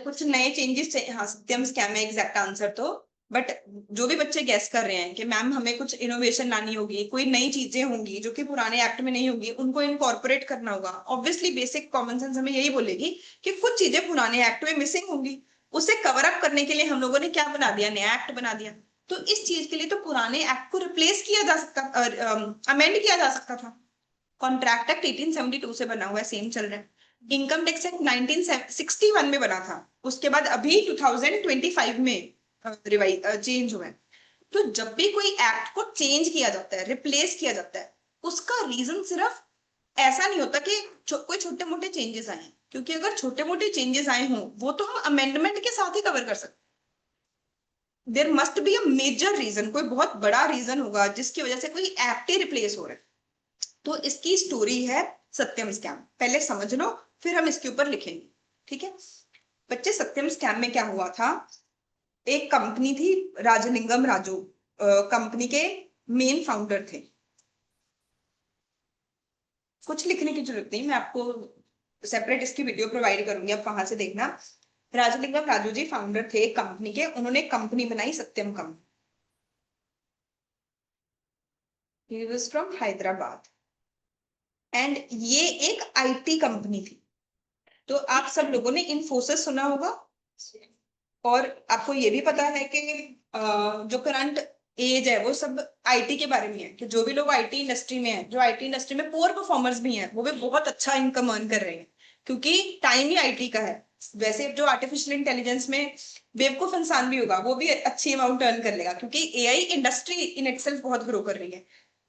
कुछ नए चेंजेस। हाँ, सत्यम स्कैम है एग्जैक्ट आंसर तो। बट जो भी बच्चे गैस कर रहे हैं कि मैम हमें कुछ इनोवेशन लानी होगी, कोई नई चीजें होंगी जो कि पुराने एक्ट में नहीं होंगी, उनको इनकॉर्पोरेट करना होगा, ऑब्वियसली बेसिक कॉमन सेंस हमें यही बोलेगी कि कुछ चीजें पुराने एक्ट में मिसिंग होंगी, उसे कवर अप करने के लिए हम लोगों ने क्या बना दिया, नया एक्ट बना दिया। तो इस चीज के लिए तो पुराने एक्ट को रिप्लेस किया जा सकता, अमेंड किया जा सकता था। कॉन्ट्रैक्ट एक्ट 1872 से बना हुआ है, सेम चल रहा है। इनकम टैक्स एक्ट 1961 में बना था, उसके बाद अभी 2025 में रिवाइज चेंज हुआ है। तो जब भी कोई एक्ट को चेंज किया जाता है, रिप्लेस किया जाता है, उसका रीजन सिर्फ ऐसा नहीं होता कि कोई छोटे मोटे चेंजेस आए हैं, क्योंकि अगर छोटे मोटे चेंजेस आए हों वो तो हम अमेंडमेंट के साथ ही कवर कर सकते। There must be a major reason, कोई बहुत बड़ा रीजन होगा जिसकी वजह से कोई एक्ट ही रिप्लेस हो रहा है। तो इसकी स्टोरी है सत्यम स्कैम, पहले समझ लो फिर हम इसके ऊपर लिखेंगे। ठीक है बच्चे, सत्यम स्कैम में क्या हुआ था? एक कंपनी थी, राजलिंगम राजू कंपनी के मेन फाउंडर थे। कुछ लिखने की जरूरत नहीं, मैं आपको सेपरेट इसकी वीडियो प्रोवाइड करूंगी, आप वहां से देखना। राजलिंगम राजू जी फाउंडर थे कंपनी के, उन्होंने कंपनी बनाई सत्यम कंपनी। He was from Hyderabad and ये एक आईटी कंपनी थी। तो आप सब लोगों ने इन्फोसिस सुना होगा, और आपको ये भी पता है कि जो करंट एज है वो सब आईटी के बारे में है, कि जो भी लोग आईटी इंडस्ट्री में है, जो आईटी इंडस्ट्री में पुअर परफॉर्मर्स भी हैं, वो भी बहुत अच्छा इनकम अर्न कर रहे हैं, क्योंकि टाइम ही आईटी का है। वैसे जो आर्टिफिशियल इंटेलिजेंस में बेवकूफ इंसान भी होगा वो भी अच्छी अमाउंट अर्न कर लेगा, क्योंकि एआई इंडस्ट्री इन इटसेल्फ बहुत ग्रो कर रही है।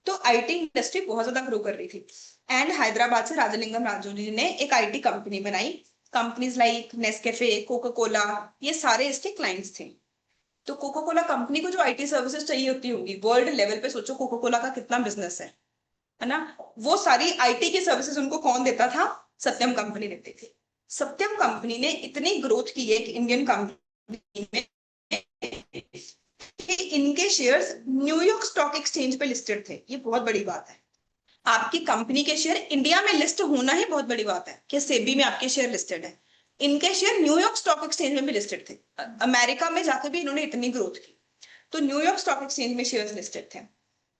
तो आईटी इंडस्ट्री बहुत ज्यादा ग्रो कर रही थी, एंड हैदराबाद से राजलिंगम राजू जी ने एक आईटी कंपनी बनाई। Companies like Nescafe, Coca Cola, ये सारे इसके क्लाइंट्स थे। तो कोका कोला कंपनी को जो आईटी सर्विसेज चाहिए होती होंगी, वर्ल्ड लेवल पे सोचो कोका कोला का कितना बिजनेस है ना, वो सारी आईटी की सर्विसेज उनको कौन देता था? सत्यम कंपनी देती थी। सत्यम कंपनी ने इतनी ग्रोथ की है कि इंडियन कंपनी में कि इनके शेयर्स न्यूयॉर्क स्टॉक एक्सचेंज पे लिस्टेड थे। ये बहुत बड़ी बात है, आपकी कंपनी के शेयर इंडिया में लिस्ट होना ही बहुत बड़ी बात है कि सेबी में आपके शेयर लिस्टेड है। इनके शेयर न्यूयॉर्क स्टॉक एक्सचेंज में भी लिस्टेड थे, अमेरिका में जाकर भी इन्होंने इतनी ग्रोथ की, तो न्यूयॉर्क स्टॉक एक्सचेंज में शेयर्स लिस्टेड थे।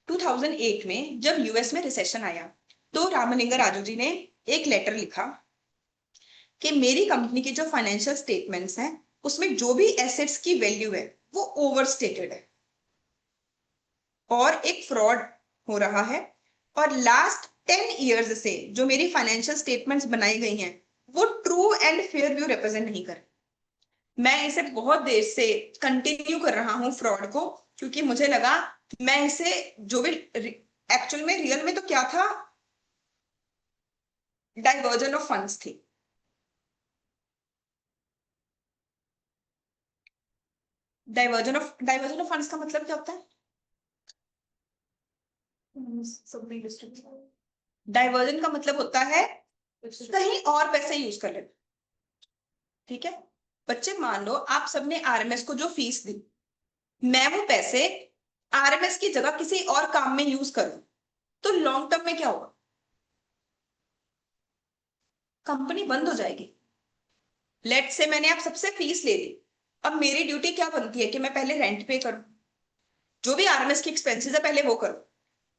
2008 में जब यूएस में रिसेशन आया, तो रामलिंगा राजू जी ने एक लेटर लिखा कि मेरी कंपनी की जो फाइनेंशियल स्टेटमेंट्स हैं उसमें जो भी एसेट्स की वैल्यू है वो ओवरस्टेटेड है और एक फ्रॉड हो रहा है, और लास्ट 10 ईयर्स से जो मेरी फाइनेंशियल स्टेटमेंट्स बनाई गई हैं वो true and fair view represent नहीं कर। मैं इसे बहुत देर से कंटिन्यू कर रहा हूँ फ्रॉड को, क्योंकि मुझे लगा मैं इसे जो भी एक्चुअल में रियल में तो क्या था, डाइवर्जन ऑफ फंड्स थी। डाइवर्जन ऑफ फंड्स का मतलब क्या होता है? Something distributed. डाइवर्जन का मतलब होता है कहीं और पैसे यूज कर लेना। ठीक है, बच्चे मान लो आप सबने आरएमएस को जो फीस दी, मैं वो पैसे आरएमएस की जगह किसी और काम में यूज करूं, तो लॉन्ग टर्म में क्या होगा? कंपनी बंद हो जाएगी। लेट से मैंने आप सबसे फीस ले ली, अब मेरी ड्यूटी क्या बनती है कि मैं पहले रेंट पे करूं, जो भी आरएमएस की एक्सपेंसेस है पहले वो करूं,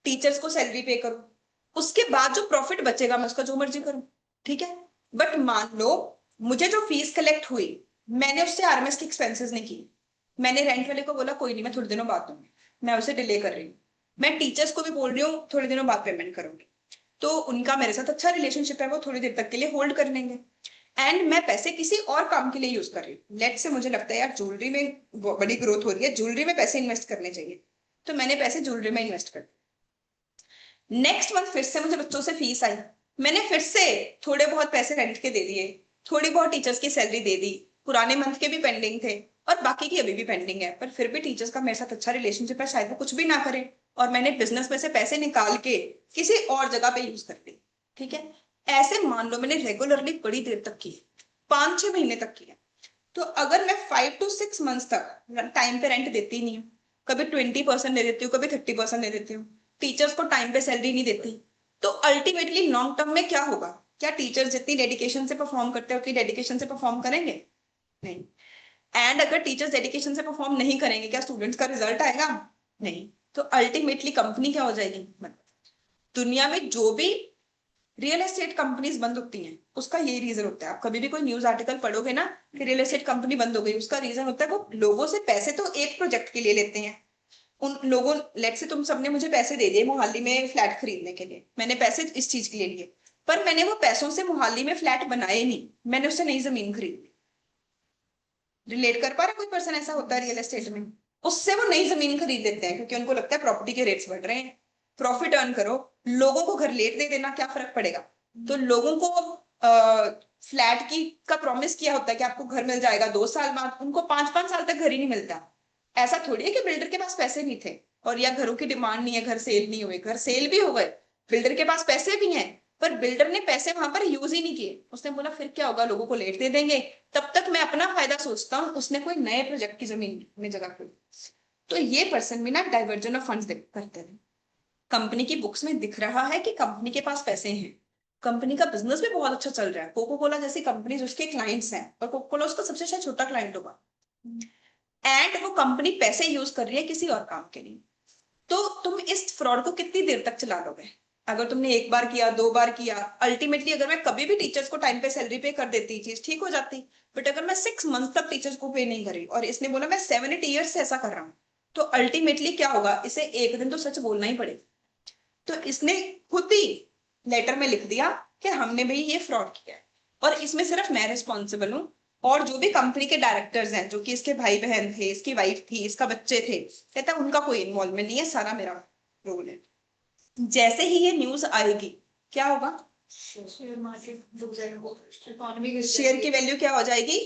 टीचर्स को सैलरी पे करूं, उसके बाद जो प्रॉफिट बचेगा मैं उसका जो मर्जी करूं। ठीक है, बट मान लो मुझे जो फीस कलेक्ट हुई, मैंने उससे आरएमएस की एक्सपेंसेस नहीं की, मैंने रेंट वाले को बोला कोई नहीं मैं थोड़े दिनों बाद दूंगी, मैं उसे डिले कर रही हूँ, मैं टीचर्स को भी बोल रही हूँ थोड़े दिनों बाद पेमेंट करूंगी, तो उनका मेरे साथ अच्छा रिलेशनशिप है, वो थोड़ी देर तक के लिए होल्ड कर लेंगे, एंड मैं पैसे किसी और काम के लिए यूज कर रही हूँ। लेट से मुझे लगता है यार ज्वेलरी में बड़ी ग्रोथ हो रही है, ज्वेलरी में पैसे इन्वेस्ट करने चाहिए, तो मैंने पैसे ज्वेलरी में इन्वेस्ट कर। नेक्स्ट मंथ फिर से मुझे बच्चों से फीस आई, मैंने फिर से थोड़े बहुत पैसे रेंट के दे दिए, थोड़ी बहुत टीचर्स की सैलरी दे दी, पुराने मंथ के भी पेंडिंग थे और बाकी की अभी भी पेंडिंग है, पर फिर भी टीचर्स का मेरे साथ अच्छा रिलेशनशिप है, शायद वो कुछ भी ना करें और मैंने बिजनेस में से पैसे निकाल के किसी और जगह पे यूज कर दी। ठीक है, ऐसे मान लो मैंने रेगुलरली बड़ी देर तक की, 5-6 महीने तक किया, तो अगर मैं 5 to 6 months तक टाइम पे रेंट देती नहीं हूँ, कभी 20% दे देती हूँ, कभी 30% दे देती हूँ, टीचर्स को टाइम पे सैलरी नहीं देती, तो अल्टीमेटली लॉन्ग टर्म में क्या होगा? क्या टीचर्स जितनी डेडिकेशन से परफॉर्म करते हैं उतनी डेडिकेशन से परफॉर्म करेंगे? नहीं। एंड अगर टीचर्स डेडिकेशन से परफॉर्म नहीं करेंगे, क्या स्टूडेंट्स का रिजल्ट आएगा? नहीं। तो अल्टीमेटली कंपनी क्या हो जाएगी? दुनिया में जो भी रियल एस्टेट कंपनीज बंद होती हैं उसका यही रीजन होता है, आप कभी भी कोई न्यूज आर्टिकल पढ़ोगे ना कि रियल एस्टेट कंपनी बंद हो गई, उसका रीजन होता है वो लोगों से पैसे तो एक प्रोजेक्ट के लिए लेते हैं, उन लोगों, लेट से तुम सबने मुझे पैसे दे दिए मोहाली में फ्लैट खरीदने के लिए, मैंने पैसे इस चीज के लिए लिए, पर मैंने वो पैसों से मोहाली में फ्लैट बनाए नहीं, मैंने उससे नई जमीन खरीदी। रिलेट कर पा रहा कोई पर्सन? ऐसा होता है रियल एस्टेट में, उससे वो नई जमीन खरीद लेते हैं क्योंकि उनको लगता है प्रॉपर्टी के रेट्स बढ़ रहे हैं, प्रॉफिट अर्न करो, लोगों को घर लेट दे देना क्या फर्क पड़ेगा। तो लोगों को फ्लैट की का प्रॉमिस किया होता है कि आपको घर मिल जाएगा 2 साल बाद, उनको 5-5 साल तक घर ही नहीं मिलता। ऐसा थोड़ी है कि बिल्डर के पास पैसे नहीं थे और या घरों की डिमांड नहीं है, घर सेल नहीं हुए, घर सेल भी हो गए, बिल्डर के पास पैसे भी हैं, पर बिल्डर ने पैसे वहां पर यूज ही नहीं किए, उसने बोला फिर क्या होगा, लोगों को लेट दे देंगे, तब तक मैं अपना फायदा सोचता हूँ, उसने कोई नए प्रोजेक्ट की जमीन में जगह खोली। तो ये पर्सन भी ना डाइवर्जन ऑफ फंड्स करते हैं। कंपनी की बुक्स में दिख रहा है कि कंपनी के पास पैसे हैं, कंपनी का बिजनेस भी बहुत अच्छा चल रहा है, कोको कोला जैसी कंपनी उसके क्लाइंट्स हैं और कोको कोला उसका सबसे शायद छोटा क्लाइंट होगा, एंड वो कंपनी पैसे यूज कर रही है किसी और काम के लिए, तो तुम इस फ्रॉड को कितनी देर तक चला लोगे? अगर तुमने एक बार किया, 2 बार किया, अल्टीमेटली अगर मैं कभी भी टीचर्स को टाइम पे सैलरी पे कर देती चीज ठीक हो जाती, बट अगर मैं 6 मंथ तक टीचर्स को पे नहीं करी और इसने बोला मैं 7-8 ईयर्स से ऐसा कर रहा हूं, तो अल्टीमेटली क्या होगा, इसे एक दिन तो सच बोलना ही पड़ेगा। तो इसने खुद ही लेटर में लिख दिया कि हमने भाई ये फ्रॉड किया है और इसमें सिर्फ मैं रिस्पॉन्सिबल हूँ, और जो भी कंपनी के डायरेक्टर्स हैं, जो कि इसके भाई बहन थे, इसकी वाइफ थी, इसका बच्चे थे, कहता है उनका कोई इन्वॉल्वमेंट नहीं है, सारा मेरा रोल है। जैसे ही ये न्यूज आएगी क्या होगा? शेयर मार्केट डूब जाएगा, इकोनॉमी शेयर की वैल्यू क्या हो जाएगी?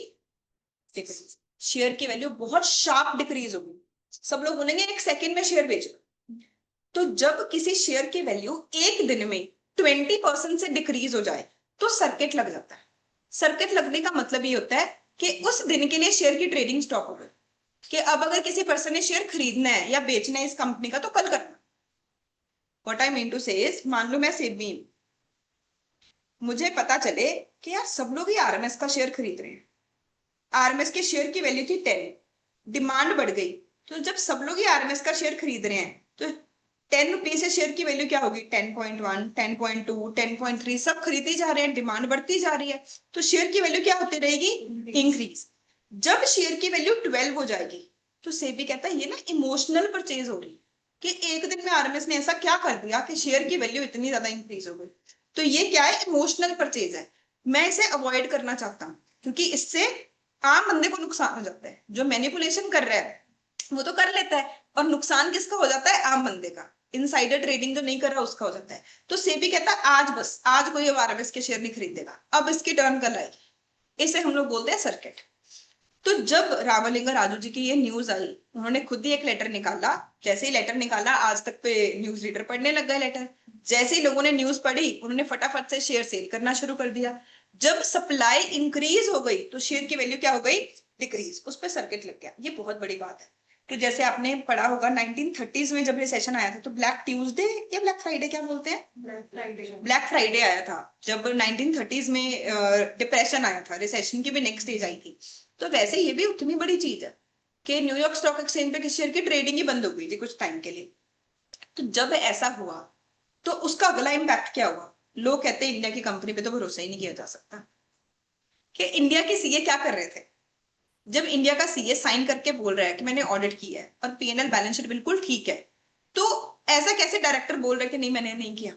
शेयर की वैल्यू बहुत शार्प डिक्रीज होगी, सब लोग बोलेंगे एक सेकंड में शेयर बेच दो। तो जब किसी शेयर की वैल्यू एक दिन में 20% से डिक्रीज हो जाए तो सर्किट लग जाता है। सर्किट लगने का मतलब ये होता है कि उस दिन के लिए शेयर की ट्रेडिंग स्टॉप हो गई, कि अब अगर किसी पर्सन ने शेयर खरीदना है या बेचना है इस कंपनी का तो कल करना। व्हाट आई मीन टू से इज, मान लो मैं सेबी हूं, मुझे पता चले कि यार सब लोग ही आरएमएस का शेयर खरीद रहे हैं, आरएमएस के शेयर की वैल्यू थी 10, डिमांड बढ़ गई, तो जब सब लोग ही आरएमएस का शेयर खरीद रहे हैं तो 10 रुपीज से शेयर की वैल्यू क्या होगी? 10.1, 10.2, 10.3, सब खरीदे जा रहे हैं, डिमांड बढ़ती जा रही है, तो शेयर की वैल्यू क्या होती रहेगी? इंक्रीज। जब शेयर की वैल्यू 12 हो जाएगी तो सेबी कहता है ये ना इमोशनल परचेज हो रही, कि एक दिन में आरएमएस ने ऐसा क्या कर दिया कि शेयर की वैल्यू इतनी ज्यादा इंक्रीज हो गई, तो ये क्या है? इमोशनल परचेज है, मैं इसे अवॉइड करना चाहता हूं क्योंकि इससे आम बंदे को नुकसान हो जाता है। जो मैनिपुलेशन कर रहा है वो तो कर लेता है, और नुकसान किसका हो जाता है? आम बंदे का। इनसाइडर ट्रेडिंग जो नहीं कर रहा उसका हो जाता है। तो सेबी कहता है आज बस, आज कोई आरएमएस के शेयर नहीं खरीदेगा, अब इसकी टर्न कल आएगी। इसे हम लोग बोलते हैं सर्किट। तो जब रामलिंगा राजू जी की ये न्यूज आई, उन्होंने खुद ही एक लेटर निकाला। जैसे ही लेटर निकाला, आज तक पे न्यूज रीडर पढ़ने लग गए लेटर। जैसे ही लोगों ने न्यूज पढ़ी, उन्होंने फटाफट से शेयर सेल करना शुरू कर दिया। जब सप्लाई इंक्रीज हो गई तो शेयर की वैल्यू क्या हो गई? डिक्रीज। उस पर सर्किट लग गया। ये बहुत बड़ी बात है। तो जैसे आपने पढ़ा होगा 1930s में जब रिसेशन आया था, तो ब्लैक ट्यूसडे या ब्लैक फ्राइडे क्या बोलते हैं, ब्लैक फ्राइडे आया था। जब 1930s में डिप्रेशन आया था, रिसेशन की भी नेक्स्ट स्टेज आई थी। तो वैसे ये भी उतनी बड़ी चीज है कि न्यूयॉर्क स्टॉक एक्सचेंज पे किसी शेयर की ट्रेडिंग ही बंद हो गई थी कुछ टाइम के लिए। तो जब ऐसा हुआ तो उसका अगला इम्पैक्ट क्या हुआ? लोग कहते हैं इंडिया की कंपनी पे तो भरोसा ही नहीं किया जा सकता। कि इंडिया के सीए क्या कर रहे थे? जब इंडिया का सीए साइन करके बोल रहा है कि मैंने ऑडिट किया है और पीएनएल बैलेंस शीट बिल्कुल ठीक है, तो ऐसा कैसे डायरेक्टर बोल रहे कि नहीं मैंने नहीं किया?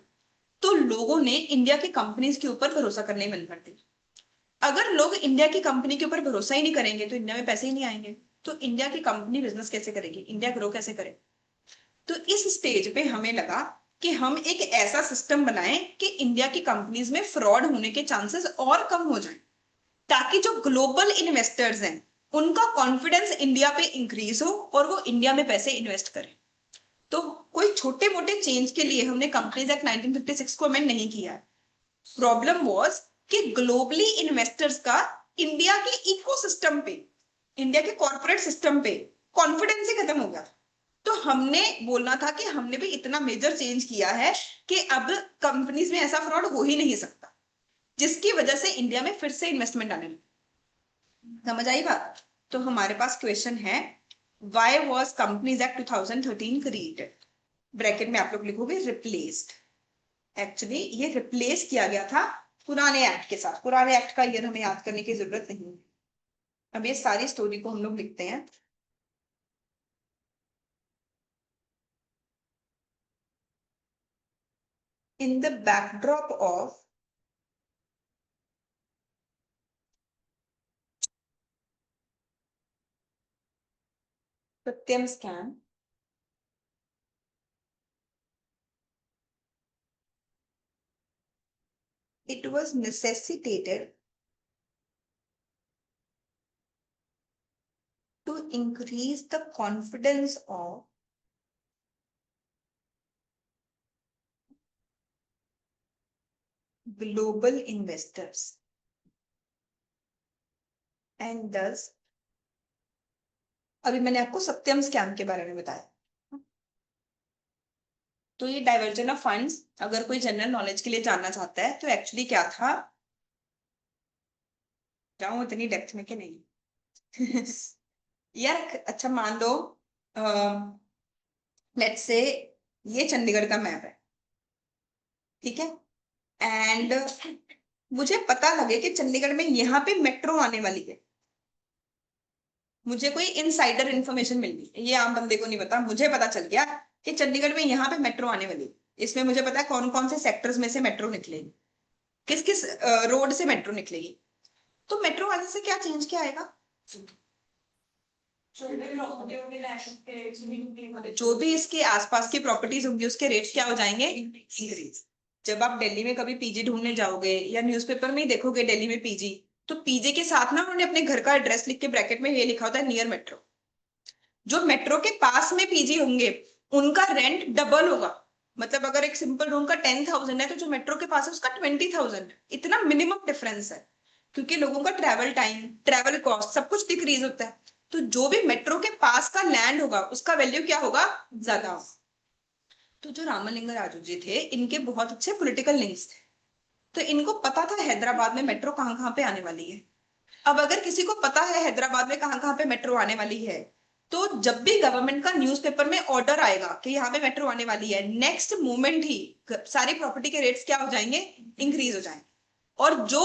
तो लोगों ने इंडिया की कंपनीज के ऊपर भरोसा करने बंद कर दिया। अगर लोग इंडिया की कंपनी के ऊपर भरोसा ही नहीं करेंगे तो इंडिया में पैसे ही नहीं आएंगे। तो इंडिया की कंपनी बिजनेस कैसे करेगी? इंडिया ग्रो कैसे करे? तो इस स्टेज पे हमें लगा कि हम एक ऐसा सिस्टम बनाएं कि इंडिया की कंपनीज में फ्रॉड होने के चांसेस और कम हो जाएं, ताकि जो ग्लोबल इन्वेस्टर्स हैं उनका कॉन्फिडेंस इंडिया पे इंक्रीज हो और वो इंडिया में पैसे इन्वेस्ट करें। तो कोई छोटे मोटे चेंज के लिए हमने कंपनीज एक्ट 1956 को अमेंड नहीं किया। प्रॉब्लम वाज कि ग्लोबली इन्वेस्टर्स का इंडिया के इकोसिस्टम पे, इंडिया के कॉर्पोरेट सिस्टम पे कॉन्फिडेंस ही खत्म हो गया। तो हमने बोलना था कि हमने भी इतना मेजर चेंज किया है कि अब कंपनीज में ऐसा फ्रॉड हो ही नहीं सकता, जिसकी वजह से इंडिया में फिर से इन्वेस्टमेंट आने लगी। समझ आई बात? तो हमारे पास क्वेश्चन है, why was companies act 2013 created? Bracket में आप लोग लिखोगे रिप्लेस्ड। एक्चुअली ये रिप्लेस किया गया था पुराने एक्ट के साथ। पुराने एक्ट का ईयर हमें याद करने की जरूरत नहीं है। अब ये सारी स्टोरी को हम लोग लिखते हैं। In the backdrop of Satyam scam, it was necessitated to increase the confidence of global investors and thus, अभी मैंने आपको सत्यम स्कैम के बारे में बताया। तो ये डाइवर्जन ऑफ फंड्स, अगर कोई जनरल नॉलेज के लिए जानना चाहता है तो एक्चुअली क्या था, जाऊं इतनी डेप्थ में कि नहीं? यार अच्छा मान लो लेट्स से ये चंडीगढ़ का मैप है, ठीक है, एंड मुझे पता लगे कि चंडीगढ़ में यहाँ पे मेट्रो आने वाली है। मुझे कोई इनसाइडर इंफॉर्मेशन मिल गई, ये आम बंदे को नहीं पता, मुझे पता चल गया कि चंडीगढ़ में यहाँ पे मेट्रो आने वाली है। इसमें मुझे पता है कौन कौन से सेक्टर्स में से मेट्रो निकलेगी, किस किस रोड से मेट्रो निकलेगी। तो मेट्रो आने से क्या चेंज क्या आएगा? जो भी इसके आसपास की प्रॉपर्टीज होंगी उसके रेट्स क्या हो जाएंगे? इंक्रीज। जब आप दिल्ली में कभी पीजी ढूंढने जाओगे या न्यूज़पेपर में ही देखोगे दिल्ली में पीजी, तो पीजी के साथ ना उन्होंने अपने घर का एड्रेस लिख के ब्रैकेट में ये लिखा होता है नियर मेट्रो। जो मेट्रो के पास में पीजी होंगे उनका रेंट डबल होगा। मतलब अगर एक सिंपल रूम का 10,000 है तो जो मेट्रो के पास है उसका 20,000। इतना मिनिमम डिफरेंस है, क्योंकि लोगों का ट्रैवल टाइम, ट्रैवल कॉस्ट सब कुछ डिक्रीज होता है। तो जो भी मेट्रो के पास का लैंड होगा उसका वैल्यू क्या होगा? ज्यादा होगा। तो जो रामलिंगा राजू जी थे इनके बहुत अच्छे पॉलिटिकल लिंक्स थे, तो इनको पता था हैदराबाद में मेट्रो कहाँ कहाँ पे आने वाली है। अब अगर किसी को पता है हैदराबाद में कहाँ कहाँ पे मेट्रो आने वाली है, तो जब भी गवर्नमेंट का न्यूज़पेपर में ऑर्डर आएगा कि यहाँ पे मेट्रो आने वाली है, नेक्स्ट मोमेंट ही सारी प्रॉपर्टी के रेट्स क्या हो जाएंगे? इंक्रीज हो जाएंगे। और जो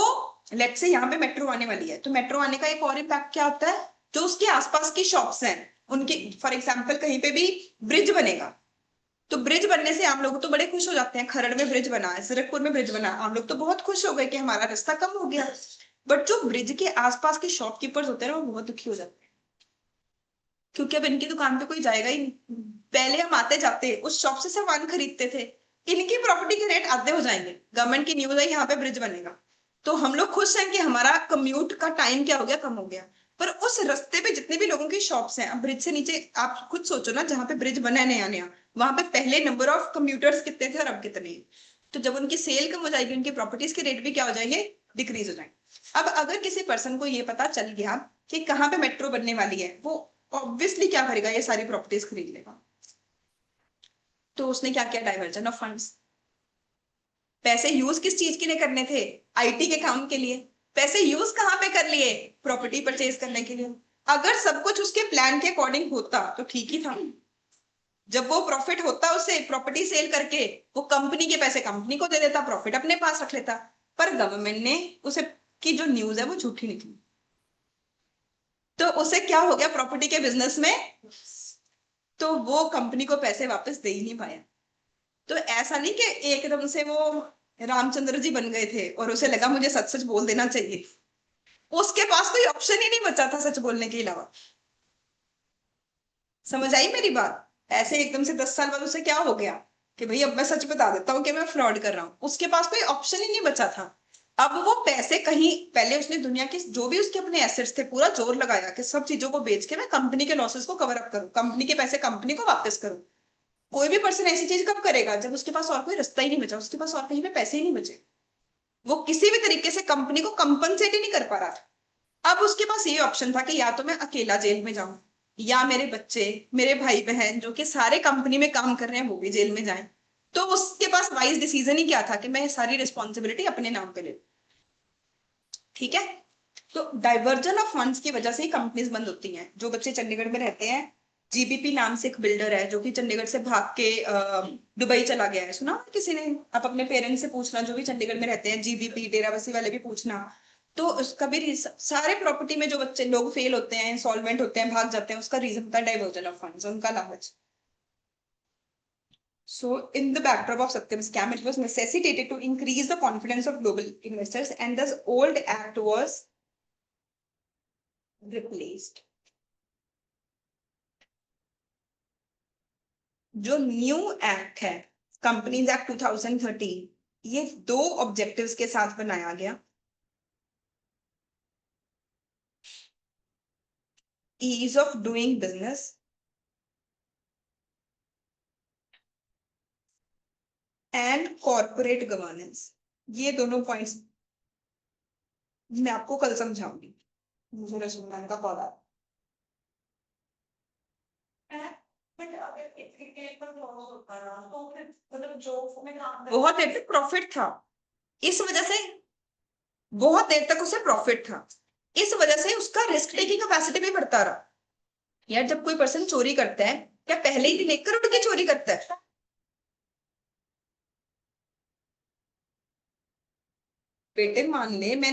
लेट्स से यहाँ पे मेट्रो आने वाली है, तो मेट्रो आने का एक और इम्पैक्ट क्या होता है, जो उसके आसपास की शॉप्स हैं उनके, फॉर एग्जाम्पल कहीं पे भी ब्रिज बनेगा, तो ब्रिज बनने से आम लोग तो बड़े खुश हो जाते हैं। खरड़ में ब्रिज बना है, सीरकपुर में ब्रिज बना, आम लोग तो बहुत खुश हो गए कि हमारा रास्ता कम हो गया। बट जो ब्रिज के आसपास के शॉपकीपर्स होते हैं ना, वो बहुत दुखी हो जाते हैं, क्योंकि अब इनकी दुकान पे कोई जाएगा ही नहीं। पहले हम आते जाते उस शॉप से सामान खरीदते थे, इनकी प्रॉपर्टी के रेट आधे हो जाएंगे, गवर्नमेंट की न्यूज है यहाँ पे ब्रिज बनेगा, तो हम लोग खुश हैं कि हमारा कम्यूट का टाइम क्या हो गया, कम हो गया। पर उस रास्ते पे जितने भी लोगों की शॉप्स हैं, अब ब्रिज से नीचे आप खुद सोचो ना, जहाँ पे ब्रिज बना है नया नया, वहां पे पहले नंबर ऑफ कम्यूटर्स कितने थे और अब कितने हैं। तो जब उनकी सेल कम हो जाएगी, उनकी प्रॉपर्टीज के रेट भी क्या हो जाएंगे, डिक्रीज हो जाएंगे। अब अगर किसी पर्सन को ये पता चल गया कि कहाँ पे मेट्रो बनने वाली है, वो ऑब्वियसली क्या करेगा, ये सारी प्रॉपर्टीज खरीद लेगा। तो उसने क्या किया, डाइवर्जन ऑफ फंड्स। पैसे यूज किस चीज के लिए करने थे, आईटी के काम के लिए। पैसे यूज कहाँ पे कर लिए, प्रॉपर्टी परचेज करने के लिए। अगर सब कुछ उसके प्लान के अकॉर्डिंग होता तो ठीक ही था। जब वो प्रॉफिट होता उसे प्रॉपर्टी सेल करके, वो कंपनी के पैसे कंपनी को दे देता, प्रॉफिट अपने पास रख लेता। पर गवर्नमेंट ने उसे की जो न्यूज है वो झूठी निकली, तो उसे क्या हो गया प्रॉपर्टी के बिजनेस में, तो वो कंपनी को पैसे वापस दे ही नहीं पाया। तो ऐसा नहीं कि एकदम से वो रामचंद्र जी बन गए थे और उसे लगा मुझे सच सच बोल देना चाहिए, उसके पास कोई ऑप्शन ही नहीं बचा था सच बोलने के अलावा। समझ आई मेरी बात। ऐसे एकदम से 10 साल बाद उसे क्या हो गया कि भाई अब मैं सच बता देता हूँ कि मैं फ्रॉड कर रहा हूँ, उसके पास कोई ऑप्शन ही नहीं बचा था। अब वो पैसे कहीं, पहले उसने दुनिया के जो भी उसके अपने एसेट्स थे पूरा जोर लगाया कि सब चीजों को बेच के मैं कंपनी के लॉसेस को कवर अप करूं, कंपनी के पैसे कंपनी को वापस करूं। कोई भी पर्सन ऐसी चीज कब करेगा, जब उसके पास और कोई रास्ता ही नहीं बचा, उसके पास और कहीं पे पैसे ही नहीं बचे, वो किसी भी तरीके से कंपनी को कंपनसेट ही नहीं कर पा रहा था। अब उसके पास ये ऑप्शन था कि या तो मैं अकेला जेल में जाऊं, या मेरे बच्चे, मेरे भाई बहन जो कि सारे कंपनी में काम कर रहे हैं वो भी जेल में जाएं। तो उसके पास वाइज डिसीजन ही क्या था कि मैं सारी रिस्पॉन्सिबिलिटी अपने नाम पे ले लूं। ठीक है। तो डाइवर्जन ऑफ फंड्स की वजह से ही कंपनीज बंद होती हैं। जो बच्चे चंडीगढ़ में रहते हैं, जीबीपी नाम से एक बिल्डर है जो कि चंडीगढ़ से भाग के दुबई चला गया है, सुना किसी ने? आप अपने पेरेंट्स से पूछना जो भी चंडीगढ़ में रहते हैं, जीबीपी डेराबस्सी वाले भी पूछना। तो उसका भी सारे प्रॉपर्टी में जो बच्चे लोग फेल होते हैं, इंसॉल्वेंट होते हैं, भाग जाते हैं, उसका रीजन होता है डाइवर्जन ऑफ फंड्स, उनका लालच। So, in the backdrop of Satyam scam, it was necessitated to increase the confidence of global investors, and thus old act was replaced. जो न्यू एक्ट है, कंपनीज एक्ट 2013, ये 2 objectives के साथ बनाया गया। Ease of doing business and corporate governance. ये दोनों points मैं आपको कल समझाऊंगी। मुझे रसूल मैम का कॉल आ बहुत देर तक प्रॉफिट था, इस वजह से बहुत देर तक उसे प्रॉफिट था, इस वजह से उसका रिस्क टेकिंग कैपेसिटी भी बढ़ता रहा। यार जब कोई पर्सन चोरी करता है, क्या पहले ही दिन 1 करोड़ की चोरी करता है? बेटे मान ले मैं